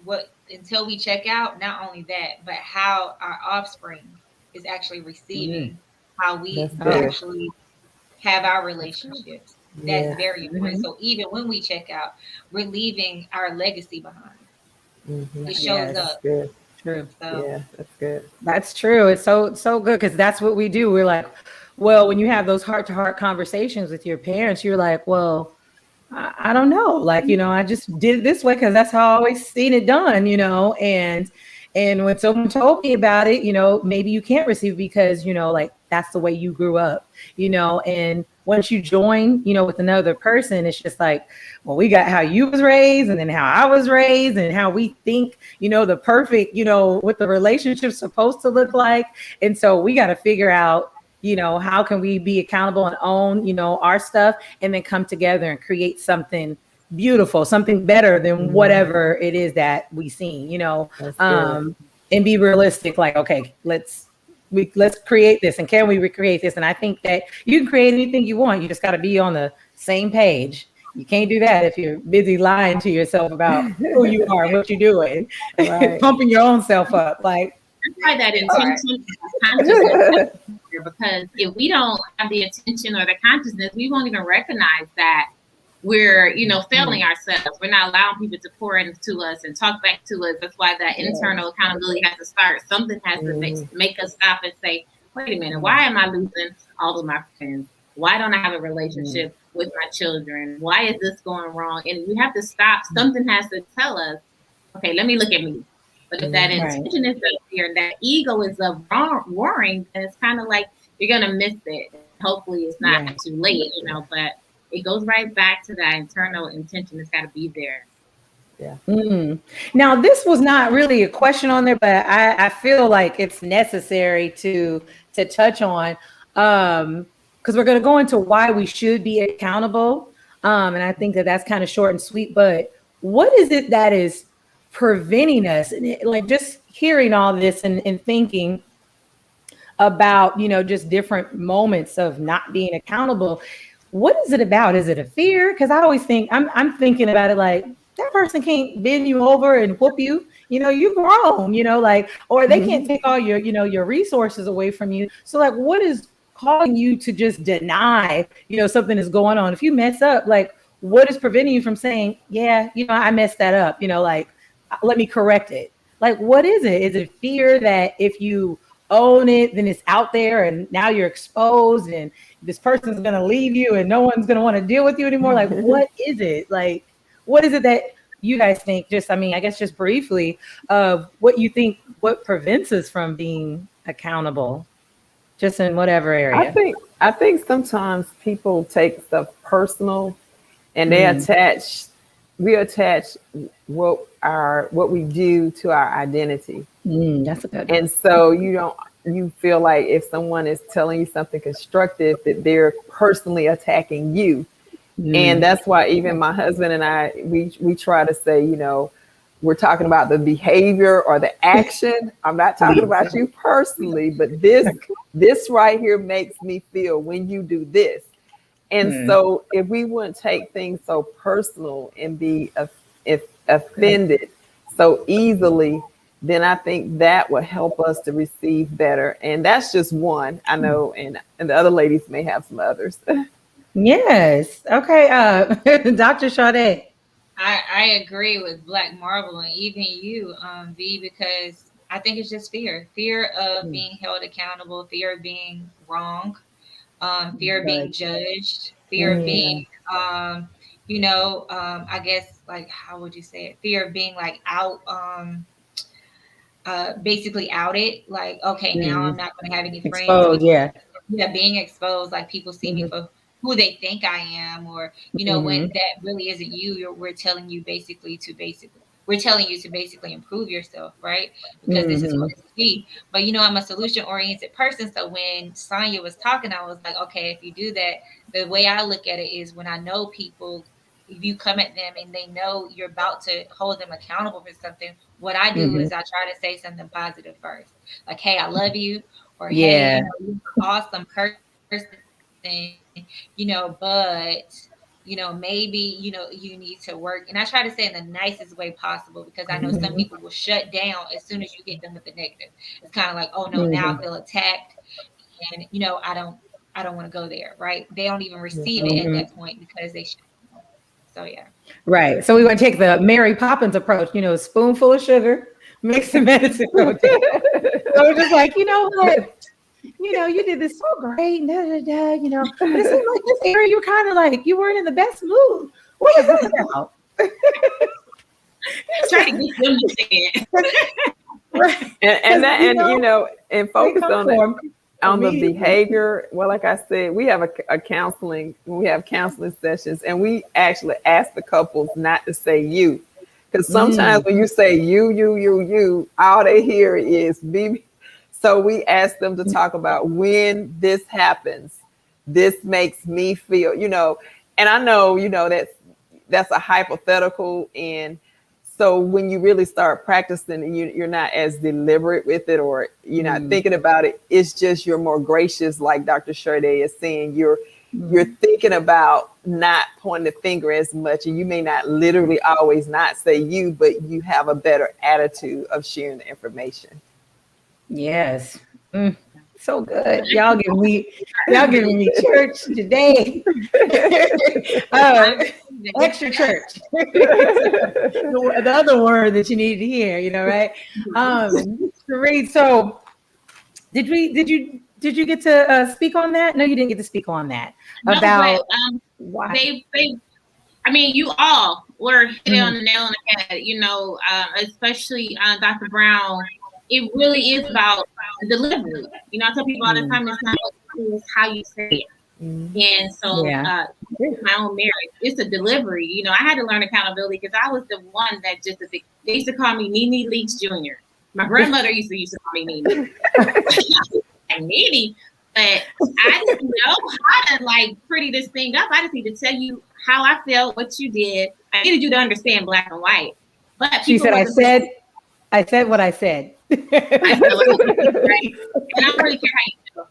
until we check out, not only that, but how our offspring is actually receiving how we actually have our relationships. That's very important. So even when we check out, we're leaving our legacy behind. It shows up. Good. True. So, yeah, that's good. That's true. It's so good because that's what we do. We're like, well, when you have those heart-to-heart conversations with your parents, you're like, well, I don't know. Like, I just did it this way because that's how I always seen it done, and And when someone told me about it, maybe you can't receive because, like that's the way you grew up, and once you join, with another person, it's just like, well, we got how you was raised and then how I was raised and how we think, the perfect, what the relationship's supposed to look like. And so we got to figure out, how can we be accountable and own, our stuff and then come together and create something beautiful, something better than whatever it is that we seen, and be realistic. Like, okay, let's create this, and can we recreate this? And I think that you can create anything you want. You just got to be on the same page. You can't do that if you're busy lying to yourself about who you are and what you're doing, right. Pumping your own self up. Like, that's why that intention is consciousness. Because if we don't have the intention or the consciousness, we won't even recognize that we're, failing ourselves. We're not allowing people to pour into us and talk back to us. That's why that internal accountability has to start. Something has to make us stop and say, wait a minute, why am I losing all of my friends? Why don't I have a relationship with my children? Why is this going wrong? And we have to stop. Something has to tell us, okay, let me look at me. But if that intention is up here and that ego is up roaring, then it's kind of like you're going to miss it. Hopefully it's not too late, but it goes right back to that internal intention. It's got to be there. Yeah. Now, this was not really a question on there, but I feel like it's necessary to touch on, because we're going to go into why we should be accountable. And I think that that's kind of short and sweet, but what is it that is preventing us? And like just hearing all this and thinking about, just different moments of not being accountable. What is it about? Is it a fear? Because I always think I'm thinking about it like that person can't bend you over and whoop you. You're grown, like, or they can't take all your, your resources away from you. So like, what is calling you to just deny, something is going on? If you mess up, like, what is preventing you from saying, yeah, I messed that up, like, let me correct it? Like, what is it? Is it fear that if you own it, then it's out there and now you're exposed and this person's going to leave you and no one's going to want to deal with you anymore? Like, what is it? Like, what is it that you guys think? Just, I guess just briefly of what you think, what prevents us from being accountable, just in whatever area. I think sometimes people take stuff personal and they we attach what we do to our identity. That's a good one. And so you feel like if someone is telling you something constructive, that they're personally attacking you. And that's why even my husband and I, we try to say, we're talking about the behavior or the action. I'm not talking about you personally, but this right here makes me feel when you do this. And so if we wouldn't take things so personal and be offended so easily, then I think that would help us to receive better. And that's just one, I know, and the other ladies may have some others. Yes. Okay. Dr. Sade. I agree with Black Marble and even you, V, because I think it's just fear of being held accountable, fear of being wrong, fear of being judged, fear of being, I guess, like, how would you say it? Fear of being like out, basically outed. Like, okay, now I'm not going to have any friends. Exposed, being exposed. Like people see me for who they think I am, or when that really isn't you. We're telling you to basically improve yourself, right? Because this is what it's be. But I'm a solution-oriented person. So when Sonia was talking, I was like, okay, if you do that, the way I look at it is when I know people, if you come at them and they know you're about to hold them accountable for something, what I do is I try to say something positive first. Like, hey, I love you, or hey, you're an awesome person, but maybe, you need to work. And I try to say in the nicest way possible, because I know some people will shut down as soon as you hit them with the negative. It's kind of like, oh no, now I feel attacked. And, I don't want to go there. Right. They don't even receive it at that point because they should. So, yeah. Right. So we want to take the Mary Poppins approach, a spoonful of sugar, mix the medicine. So we're just like, what? You did this so great, but it seemed like this area you kind of like, you weren't in the best mood. What is that about? Trying to get them to say it. And focus on the behavior. Well, like I said, we have a counseling. We have counseling sessions, and we actually ask the couples not to say you, because sometimes when you say you, all they hear is me. So we ask them to talk about when this happens, this makes me feel, and I know, that's a hypothetical. And so when you really start practicing, you're not as deliberate with it, or you're not thinking about it. It's just you're more gracious, like Dr. Cheré is saying. You're thinking about not pointing the finger as much, and you may not literally always not say you, but you have a better attitude of sharing the information. Yes. So good. Y'all giving me church today. Extra church. The other word that you need to hear, right? Cheré, so did you get to speak on that? No, you didn't get to speak on that. No, about but, why you all were hit on the nail on the head, especially Dr. Brown. It really is about the delivery. I tell people all the time, it's not it's how you say it. And so my own marriage, it's a delivery. I had to learn accountability because I was the one that they used to call me Nene Leaks Jr. My grandmother used to call me Nene. And Nene, but I didn't know how to pretty this thing up. I just need to tell you how I felt, what you did. I needed you to understand black and white. But she said, I said what I said. I feel right? And I don't really care how you feel.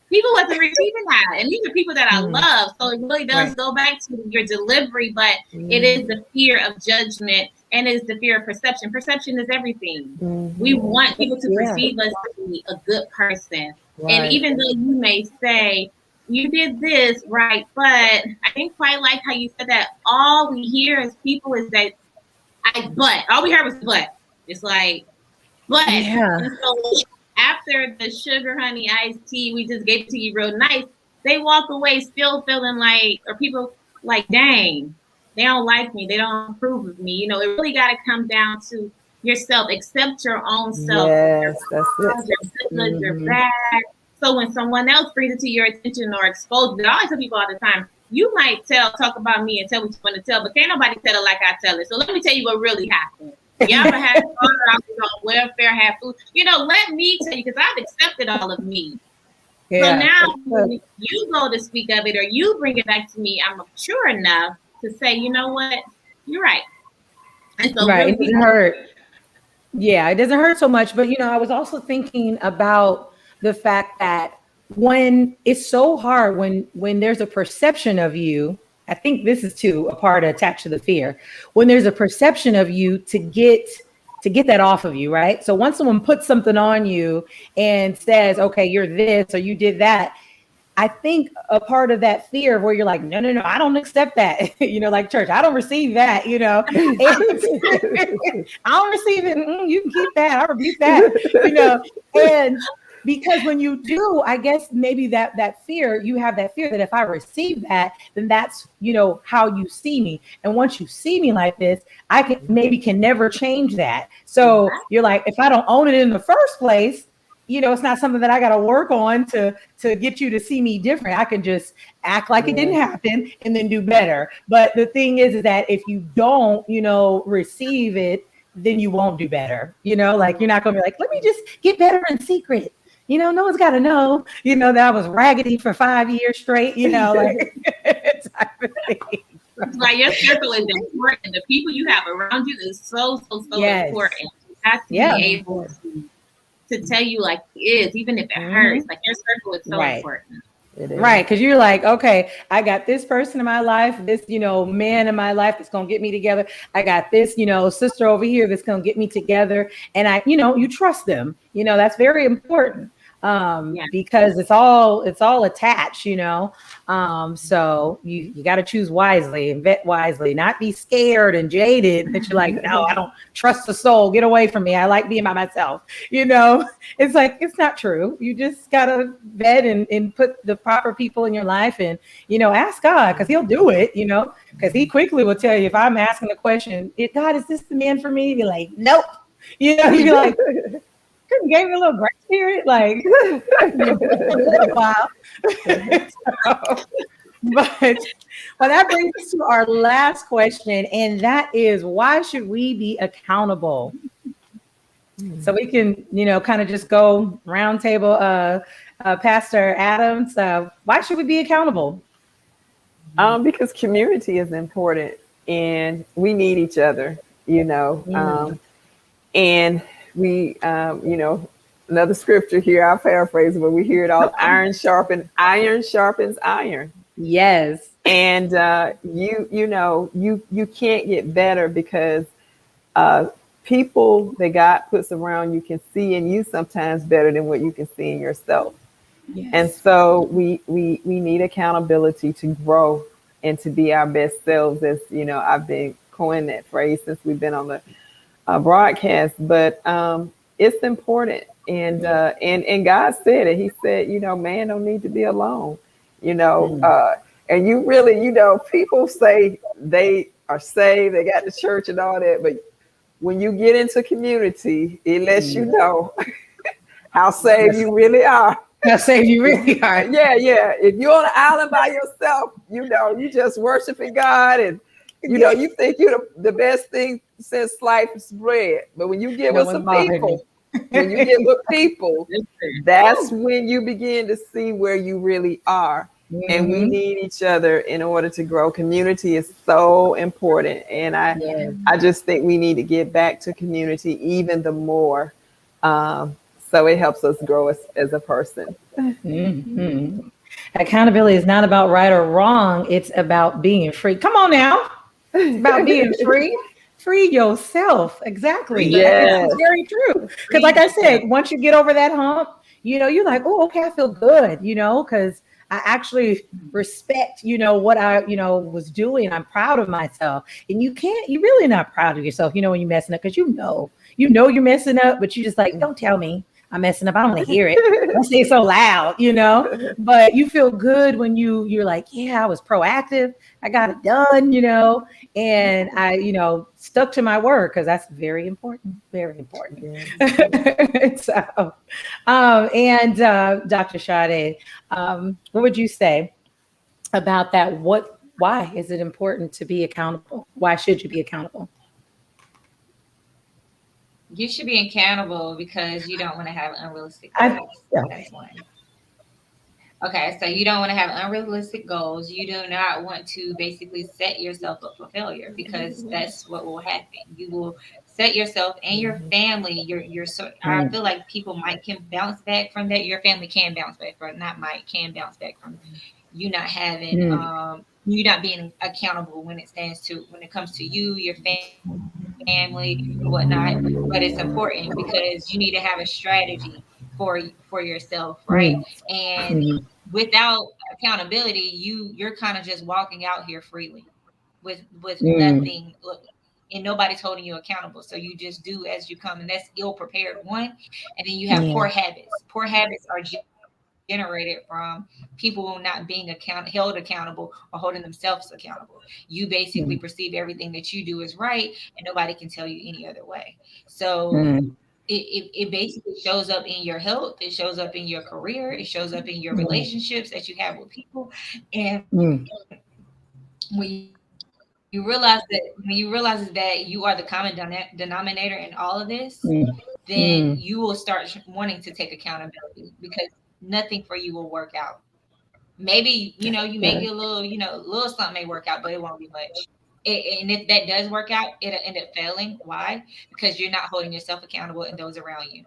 People wasn't receiving that, and these are people that I love. So it really does go back to your delivery, but it is the fear of judgment, and it is the fear of perception. Perception is everything. We want people to perceive us to be a good person, and even though you may say you did this right, but I didn't quite like how you said that. All we hear as people is that all we heard was but. It's like, but so after the sugar honey iced tea, we just gave it to you real nice. They walk away still feeling or people like, dang, they don't like me. They don't approve of me. It really got to come down to yourself. Accept your own self. Yes, that's it. You're good, you're bad. So when someone else brings it to your attention or exposes it, I always tell people all the time, you might talk about me and tell what you want to tell, but can't nobody tell it like I tell it. So let me tell you what really happened. You ever had fun, I was on welfare, had food. Let me tell you, because I've accepted all of me. Yeah. So now when you go to speak of it or you bring it back to me, I'm mature enough to say, you know what, you're right. And so it doesn't hurt. Yeah, it doesn't hurt so much. But, I was also thinking about the fact that when it's so hard, when there's a perception of you, I think this is too a part attached to the fear. When there's a perception of you to get that off of you, right? So once someone puts something on you and says, okay, you're this or you did that, I think a part of that fear where you're like, no, I don't accept that. Like church, I don't receive that, I don't receive it. You can keep that. I rebuke that, and because when you do, I guess maybe that fear, you have that fear that if I receive that, then that's, how you see me. And once you see me like this, I can never change that. So you're like, if I don't own it in the first place, it's not something that I got to work on to get you to see me different. I can just act like it didn't happen and then do better. But the thing is that if you don't, receive it, then you won't do better. You're not going to be like, let me just get better in secret. No one's got to know, that I was raggedy for 5 years straight, type of thing. Like your circle is important. The people you have around you is so important. You have to be able to tell you like it is, even if it hurts. Like your circle is so important. It is. Right, because you're like, okay, I got this person in my life, this, man in my life that's going to get me together. I got this, sister over here that's going to get me together. And you trust them. That's very important because it's all attached, so you got to choose wisely and vet wisely, not be scared and jaded that you're like, no, I don't trust the soul. Get away from me. I like being by myself. It's like, it's not true. You just got to vet and put the proper people in your life and, ask God because he'll do it, because he quickly will tell you if I'm asking the question, God, is this the man for me? You'd be like, nope. You'd be like, Gave me a little grace period, like for a little while. So, but well, that brings us to our last question, and that is, why should we be accountable? So we can, kind of just go round table. Pastor Adams, why should we be accountable? Because community is important, and we need each other. And we, another scripture here, I'll paraphrase, but we hear it all: iron sharpens iron. Yes. And you can't get better because people that God puts around you can see in you sometimes better than what you can see in yourself. Yes. And so we need accountability to grow and to be our best selves. As I've been coining that phrase since we've been on the broadcast, but it's important. And God said it. He said, man don't need to be alone. And you really, people say they are saved, they got the church and all that, but when you get into community, it lets you know how saved you really are. How saved you really are. Yeah. If you're on an island by yourself, you just worshiping God, and you think you're the best thing since sliced bread. But when you get with some people, that's when you begin to see where you really are. Mm-hmm. And we need each other in order to grow. Community is so important. And I just think we need to get back to community even the more. So it helps us grow as a person. Mm-hmm. Accountability is not about right or wrong. It's about being free. Come on now. It's about being free. Free yourself. Exactly. Yes. That's very true. Because like I said, once you get over that hump, you're like, oh, okay, I feel good, because I actually respect, what I, was doing. I'm proud of myself. And you're really not proud of yourself, when you're messing up, because you're messing up, but you just like, don't tell me I'm messing up. I don't want to hear it. Don't say it so loud, but you feel good when you're like, yeah, I was proactive. I got it done, and I, stuck to my word, because that's very important, very important. Yeah. So, and Dr. Sade, what would you say about that? Why is it important to be accountable? Why should you be accountable? You should be accountable because you don't want to have unrealistic goals. That's one. Okay, so you don't want to have unrealistic goals. You do not want to basically set yourself up for failure, because that's what will happen. You will set yourself and your family. I feel like people can bounce back from that. Your family can bounce back from, can bounce back from you not having you not being accountable when it comes to you, your family, or whatnot. But it's important because you need to have a strategy for yourself, right? And without accountability, you're kind of just walking out here freely with nothing, and nobody's holding you accountable. So you just do as you come, and that's ill prepared one. And then you have poor habits. Poor habits are generated from people not being held accountable or holding themselves accountable. You basically perceive everything that you do is right, and nobody can tell you any other way. So it basically shows up in your health. It shows up in your career. It shows up in your relationships that you have with people. And when you realize that you are the common denominator in all of this, then you will start wanting to take accountability, because nothing for you will work out. Maybe, you may get a little something may work out, but it won't be much. And if that does work out, it'll end up failing. Why? Because you're not holding yourself accountable and those around you.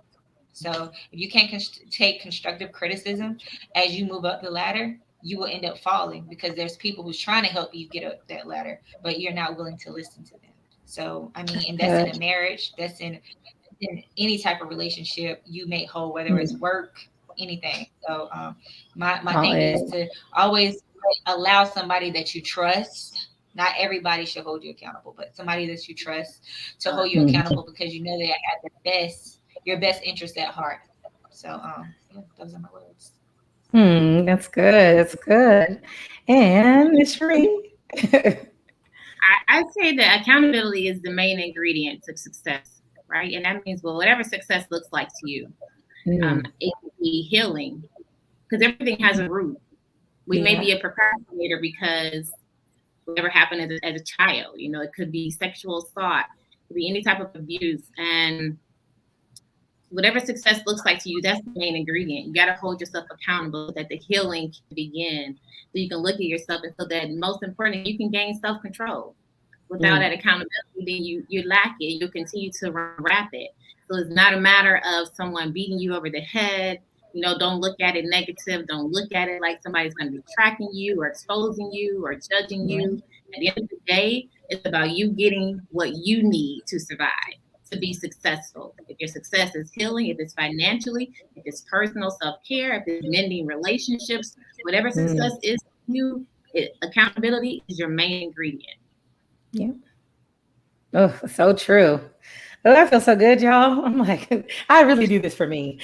So if you can't take constructive criticism as you move up the ladder, you will end up falling, because there's people who's trying to help you get up that ladder, but you're not willing to listen to them. So, and that's in a marriage, that's in any type of relationship you may hold, whether it's work, anything. So my thing is to always allow somebody that you trust. Not everybody should hold you accountable, but somebody that you trust to hold you accountable, because you know they have your best interest at heart. So those are my words. That's good. That's good. And Ms. Free. I say that accountability is the main ingredient to success. right? And that means, well, whatever success looks like to you, it can be healing, because everything has a root. We may be a procrastinator because whatever happened as a child, you know, it could be sexual assault, it could be any type of abuse, and whatever success looks like to you, that's the main ingredient. You got to hold yourself accountable so that the healing can begin. So you can look at yourself and so that, most important, you can gain self-control. Without that accountability, then you lack it. You'll continue to run rapid. So it's not a matter of someone beating you over the head. You know, don't look at it negative. Don't look at it like somebody's going to be tracking you or exposing you or judging you. At the end of the day, it's about you getting what you need to survive, to be successful. If your success is healing, if it's financially, if it's personal self-care, if it's mending relationships, whatever success is to you, accountability is your main ingredient. Yeah. Oh, so true. Oh, I feel so good, y'all. I'm like, I really do this for me.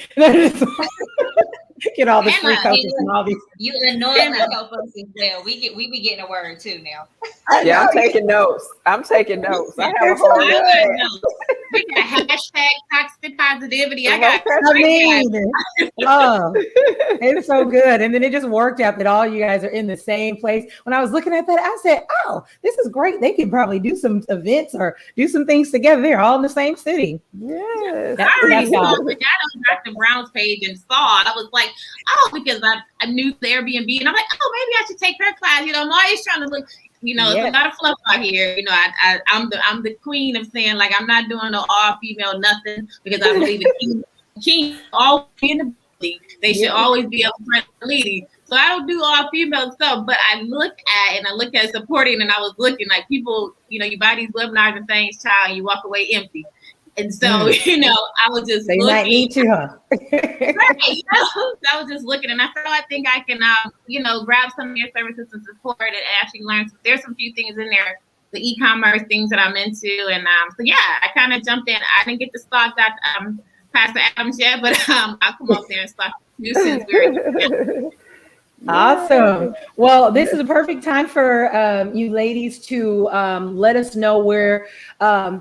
Get all the free coaches and all these. You anoint to help us as well. We be getting a word too now. Yeah, I'm taking notes. I have a whole notes. We got hashtag toxic positivity. It's so good. And then it just worked out that all you guys are in the same place. When I was looking at that, I said, oh, this is great. They could probably do some events or do some things together. They're all in the same city. Yes. I already saw on Dr. Brown's page and saw it. I was like, oh, because I knew the Airbnb, and I'm like, oh, maybe I should take her class. You know, I'm always trying to look. You know, it's a lot of fluff out here. You know, I'm the queen of saying, like, I'm not doing no all female nothing, because I believe the king always in the building. They should always be a friend leading. So I don't do all female stuff, but I look at supporting, and I was looking like people. You know, you buy these webinars and things, child, and you walk away empty. And so, you know, I was just looking. Might need to, huh? Right, you know? So I was just looking, and I think I can, you know, grab some of your services and support and actually learn. There's some few things in there, the e-commerce things that I'm into, and so yeah, I kind of jumped in. I didn't get to stalk that Pastor Adams yet, but I'll come up there and stalk you since we're. Awesome. Well, this is a perfect time for you ladies to let us know where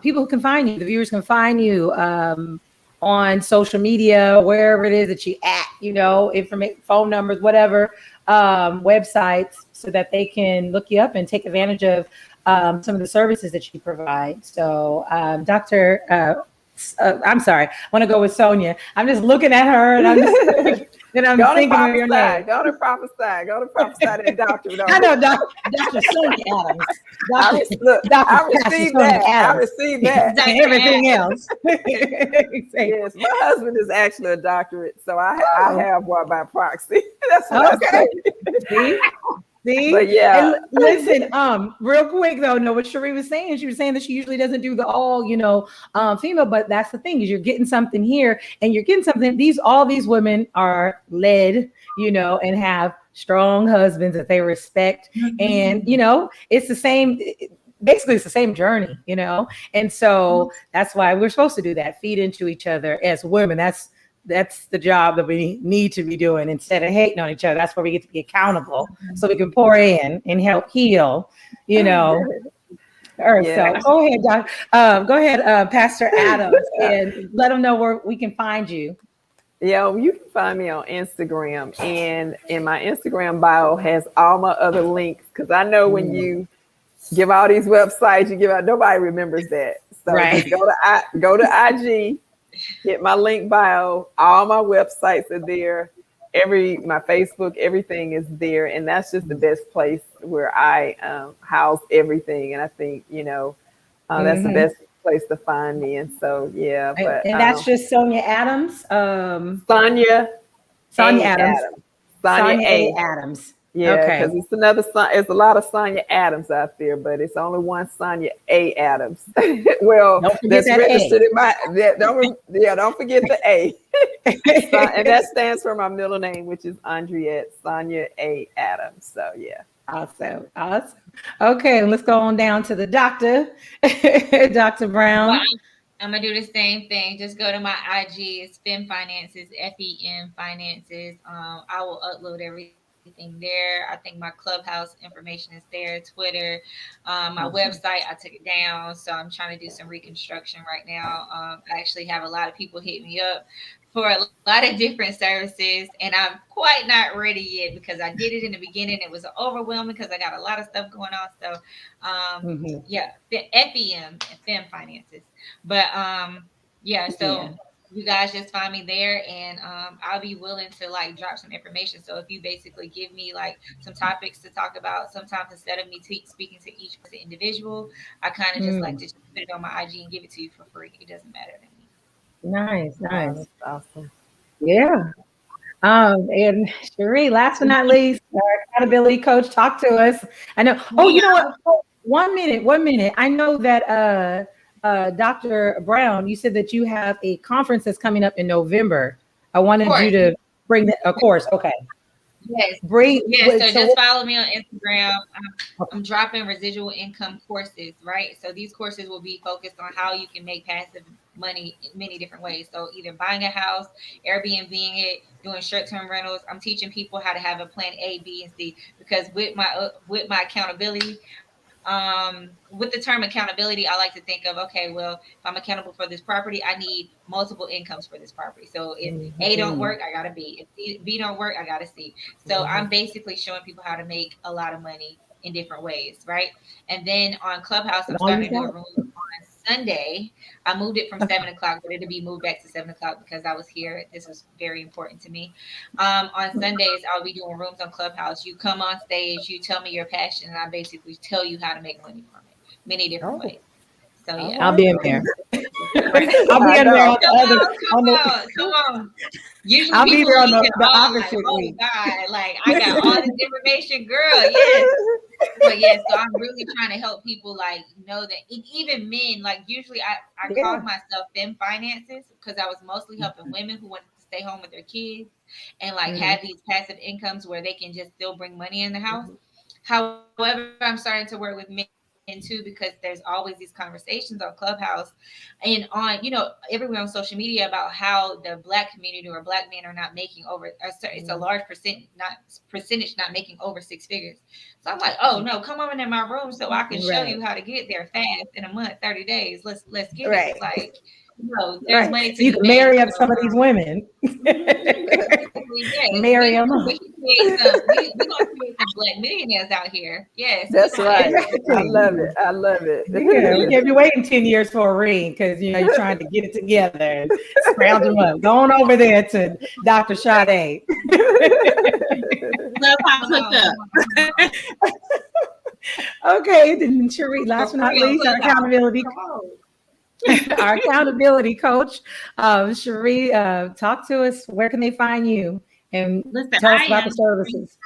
people can find you, the viewers can find you on social media, wherever it is that you at, you know, information, phone numbers, whatever, websites, so that they can look you up and take advantage of some of the services that you provide. So I'm sorry, I want to go with Sonia. I'm just looking at her and I'm just then I'm thinking of your name. Go to prophesy and doctor. I know, Dr. Sonia Adams. I received that. And everything else. Yes, my husband is actually a doctorate, so I have one by proxy. That's what I say. See? But yeah. And listen, real quick though, know what Cheré was saying. She was saying that she usually doesn't do the all, you know, female, but that's the thing, is you're getting something here, and you're getting something. All these women are led, you know, and have strong husbands that they respect. And, you know, it's the same. Basically, it's the same journey, you know, and so that's why we're supposed to do that, feed into each other as women. That's the job that we need to be doing, instead of hating on each other. That's where we get to be accountable, so we can pour in and help heal, you know. So go ahead, Doc. Go ahead, Pastor Adams, and let them know where we can find you. Yeah, well, you can find me on Instagram, and in my Instagram bio has all my other links, because I know when you give all these websites, you give out, nobody remembers that. So just go to IG. Hit my link bio. All my websites are there. My Facebook, everything is there, and that's just the best place where I house everything. And I think, you know, that's the best place to find me. And so yeah, but and that's just Sonia Adams. Sonia Adams. Sonia A. Adams. Yeah, because it's a lot of Sonia Adams out there, but it's only one Sonia A. Adams. Well, that's registered in my. Don't forget the A. And that stands for my middle name, which is Andriette Sonia A. Adams. So yeah. Awesome. Okay, let's go on down to the doctor, Dr. Brown. Well, I'm gonna do the same thing. Just go to my IG. It's FEM Finances, FEM Finances. I will upload everything everything there. I think my Clubhouse information is there, Twitter, my website, I took it down. So I'm trying to do some reconstruction right now. I actually have a lot of people hit me up for a lot of different services, and I'm quite not ready yet because I did it in the beginning. It was overwhelming because I got a lot of stuff going on. So, yeah, FEM and FEM finances. But yeah, so you guys just find me there, and I'll be willing to like drop some information. So if you basically give me like some topics to talk about, sometimes instead of me speaking to each individual, I kind of just like to put it on my IG and give it to you for free. It doesn't matter to me. Nice. Oh, that's awesome. Yeah. And Cheré, last but not least, our accountability coach, talk to us. I know. Oh, you know what? Oh, 1 minute. I know that Dr. Brown, you said that you have a conference that's coming up in November. I wanted you to bring that, of course. Okay. Yes. So just follow me on Instagram. I'm dropping residual income courses, right? So these courses will be focused on how you can make passive money in many different ways. So either buying a house, Airbnb it, doing short-term rentals. I'm teaching people how to have a plan A, B, and C, because with my accountability, with the term accountability, I like to think of, okay, well, if I'm accountable for this property, I need multiple incomes for this property. So if A don't work, I got to B. If B don't work, I got to C. So I'm basically showing people how to make a lot of money in different ways, right? And then on Clubhouse, I'm starting to do a room on Sunday. I moved it from 7 o'clock, but it'll be moved back to 7 o'clock because I was here. This was very important to me. On Sundays, I'll be doing rooms on Clubhouse. You come on stage, you tell me your passion, and I basically tell you how to make money from it, many different ways. So yeah, I'll be in there. I'll be in there. Come on. Usually I'll be there on the opposite week. Oh God, like I got all this information, girl. Yes. But yeah, so I'm really trying to help people like know that even men, like usually I called myself Fem Finances because I was mostly helping women who wanted to stay home with their kids and like have these passive incomes where they can just still bring money in the house. However, I'm starting to work with men too because there's always these conversations on Clubhouse and on everywhere on social media about how the Black community or Black men are not making over it's a large percentage not making over 6 figures. So I'm like, oh no, come over in my room so I can show you how to get there fast in a month, 30 days. Let's get it. It's like there's money to you can marry up some of these women. Marry them. We're gonna create some Black millionaires out here. Yes, that's right. I love it. Yeah, we can't be waiting 10 years for a ring because you're trying to get it together and scrounge them up. Go on over there to Dr. Sade. Okay, then Cheré, last but not least, our accountability coach, Cheré, talk to us. Where can they find you? And tell us about the services.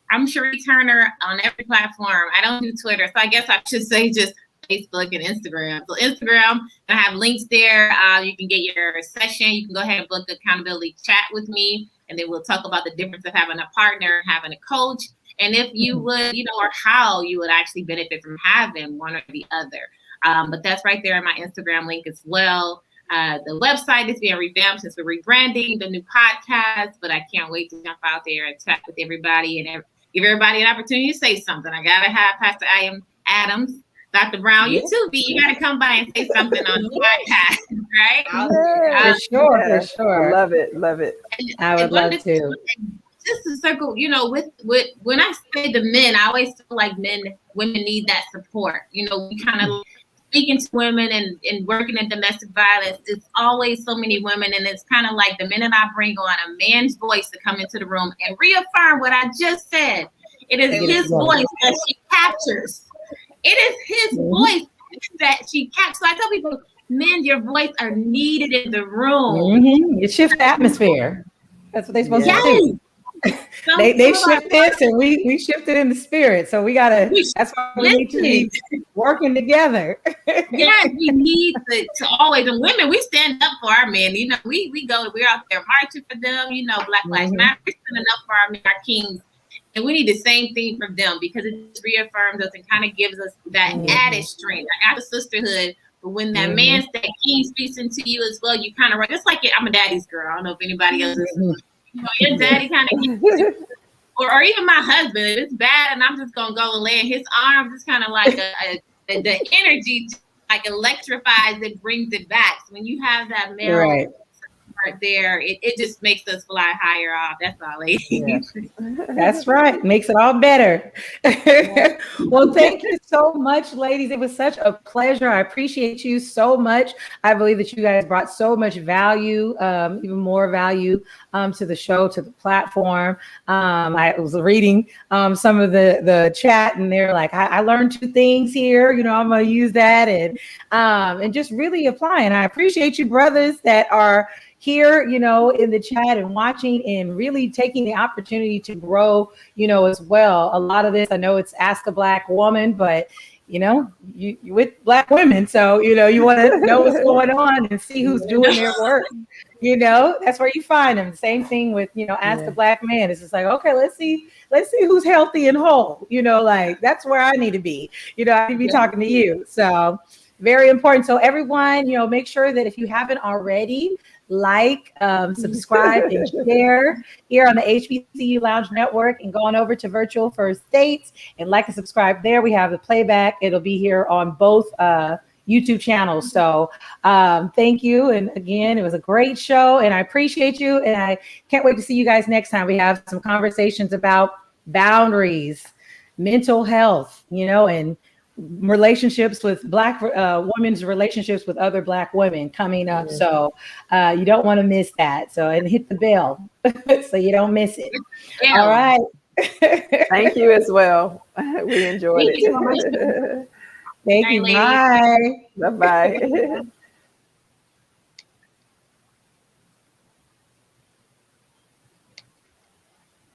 I'm Cheré Turner on every platform. I don't do Twitter, so I guess I should say just Facebook and Instagram. So Instagram, I have links there. You can get your session. You can go ahead and book accountability chat with me, and then we'll talk about the difference of having a partner, having a coach, and if you would, or how you would actually benefit from having one or the other. But that's right there in my Instagram link as well. The website is being revamped since we're rebranding the new podcast, but I can't wait to jump out there and chat with everybody and give everybody an opportunity to say something. I got to have Pastor Adams, Dr. Brown, you too, B. You got to come by and say something on the podcast, right? For sure. Love it. I would love to. Just to circle, with when I say the men, I always feel like women need that support. We kind of speaking to women and working in domestic violence. It's always so many women, and it's kind of like the minute I bring on a man's voice to come into the room and reaffirm what I just said, it is his voice that she captures. It is his voice that she captures. So I tell people, men, your voice are needed in the room. You shift the atmosphere. That's what they're supposed to do. They shift this and we shifted in the spirit. So that's why we need to be working together. Yes, we need to always, and women, we stand up for our men. We're out there marching for them. Black Lives Matter, we're standing up for our men, our kings. And we need the same thing from them because it reaffirms us and kind of gives us that added strength. I got the sisterhood, but when that that king speaks into you as well, you kind of just like it. I'm a daddy's girl. I don't know if anybody else is. Your daddy kind of, or even my husband, if it's bad and I'm just gonna go and lay in his arms, it's kind of like the energy like electrifies it, brings it back. So when you have that male Right. part there, it just makes us fly higher off. That's all, ladies. Yeah. That's right. Makes it all better. Well, thank you so much, ladies. It was such a pleasure. I appreciate you so much. I believe that you guys brought so much value, even more value to the show, to the platform. I was reading some of the chat, and they're like, I learned 2 things here. You know, I'm going to use that and just really applying. I appreciate you, brothers, that are here, you know, in the chat and watching and really taking the opportunity to grow, you know, as well. A lot of this, I know it's Ask a Black Woman, but you know, you with Black women, so you know you want to know what's going on and see who's doing their work. You know, that's where you find them. Same thing with, you know, Ask a Black Man. It's just like, okay, let's see who's healthy and whole. You know, like that's where I need to be. You know, I need to be talking to you. So very important. So everyone, you know, make sure that if you haven't already, like, subscribe, and share here on the HBCU Lounge Network, and go on over to Virtual First Dates and like and subscribe there. We have the playback. It'll be here on both YouTube channels. So thank you. And again, it was a great show and I appreciate you. And I can't wait to see you guys next time. We have some conversations about boundaries, mental health, you know, and relationships with Black women's relationships with other Black women coming up. So you don't want to miss that. So, and hit the bell so you don't miss it. All right. Thank you as well. We enjoyed it. Thank you. Bye. Bye-bye.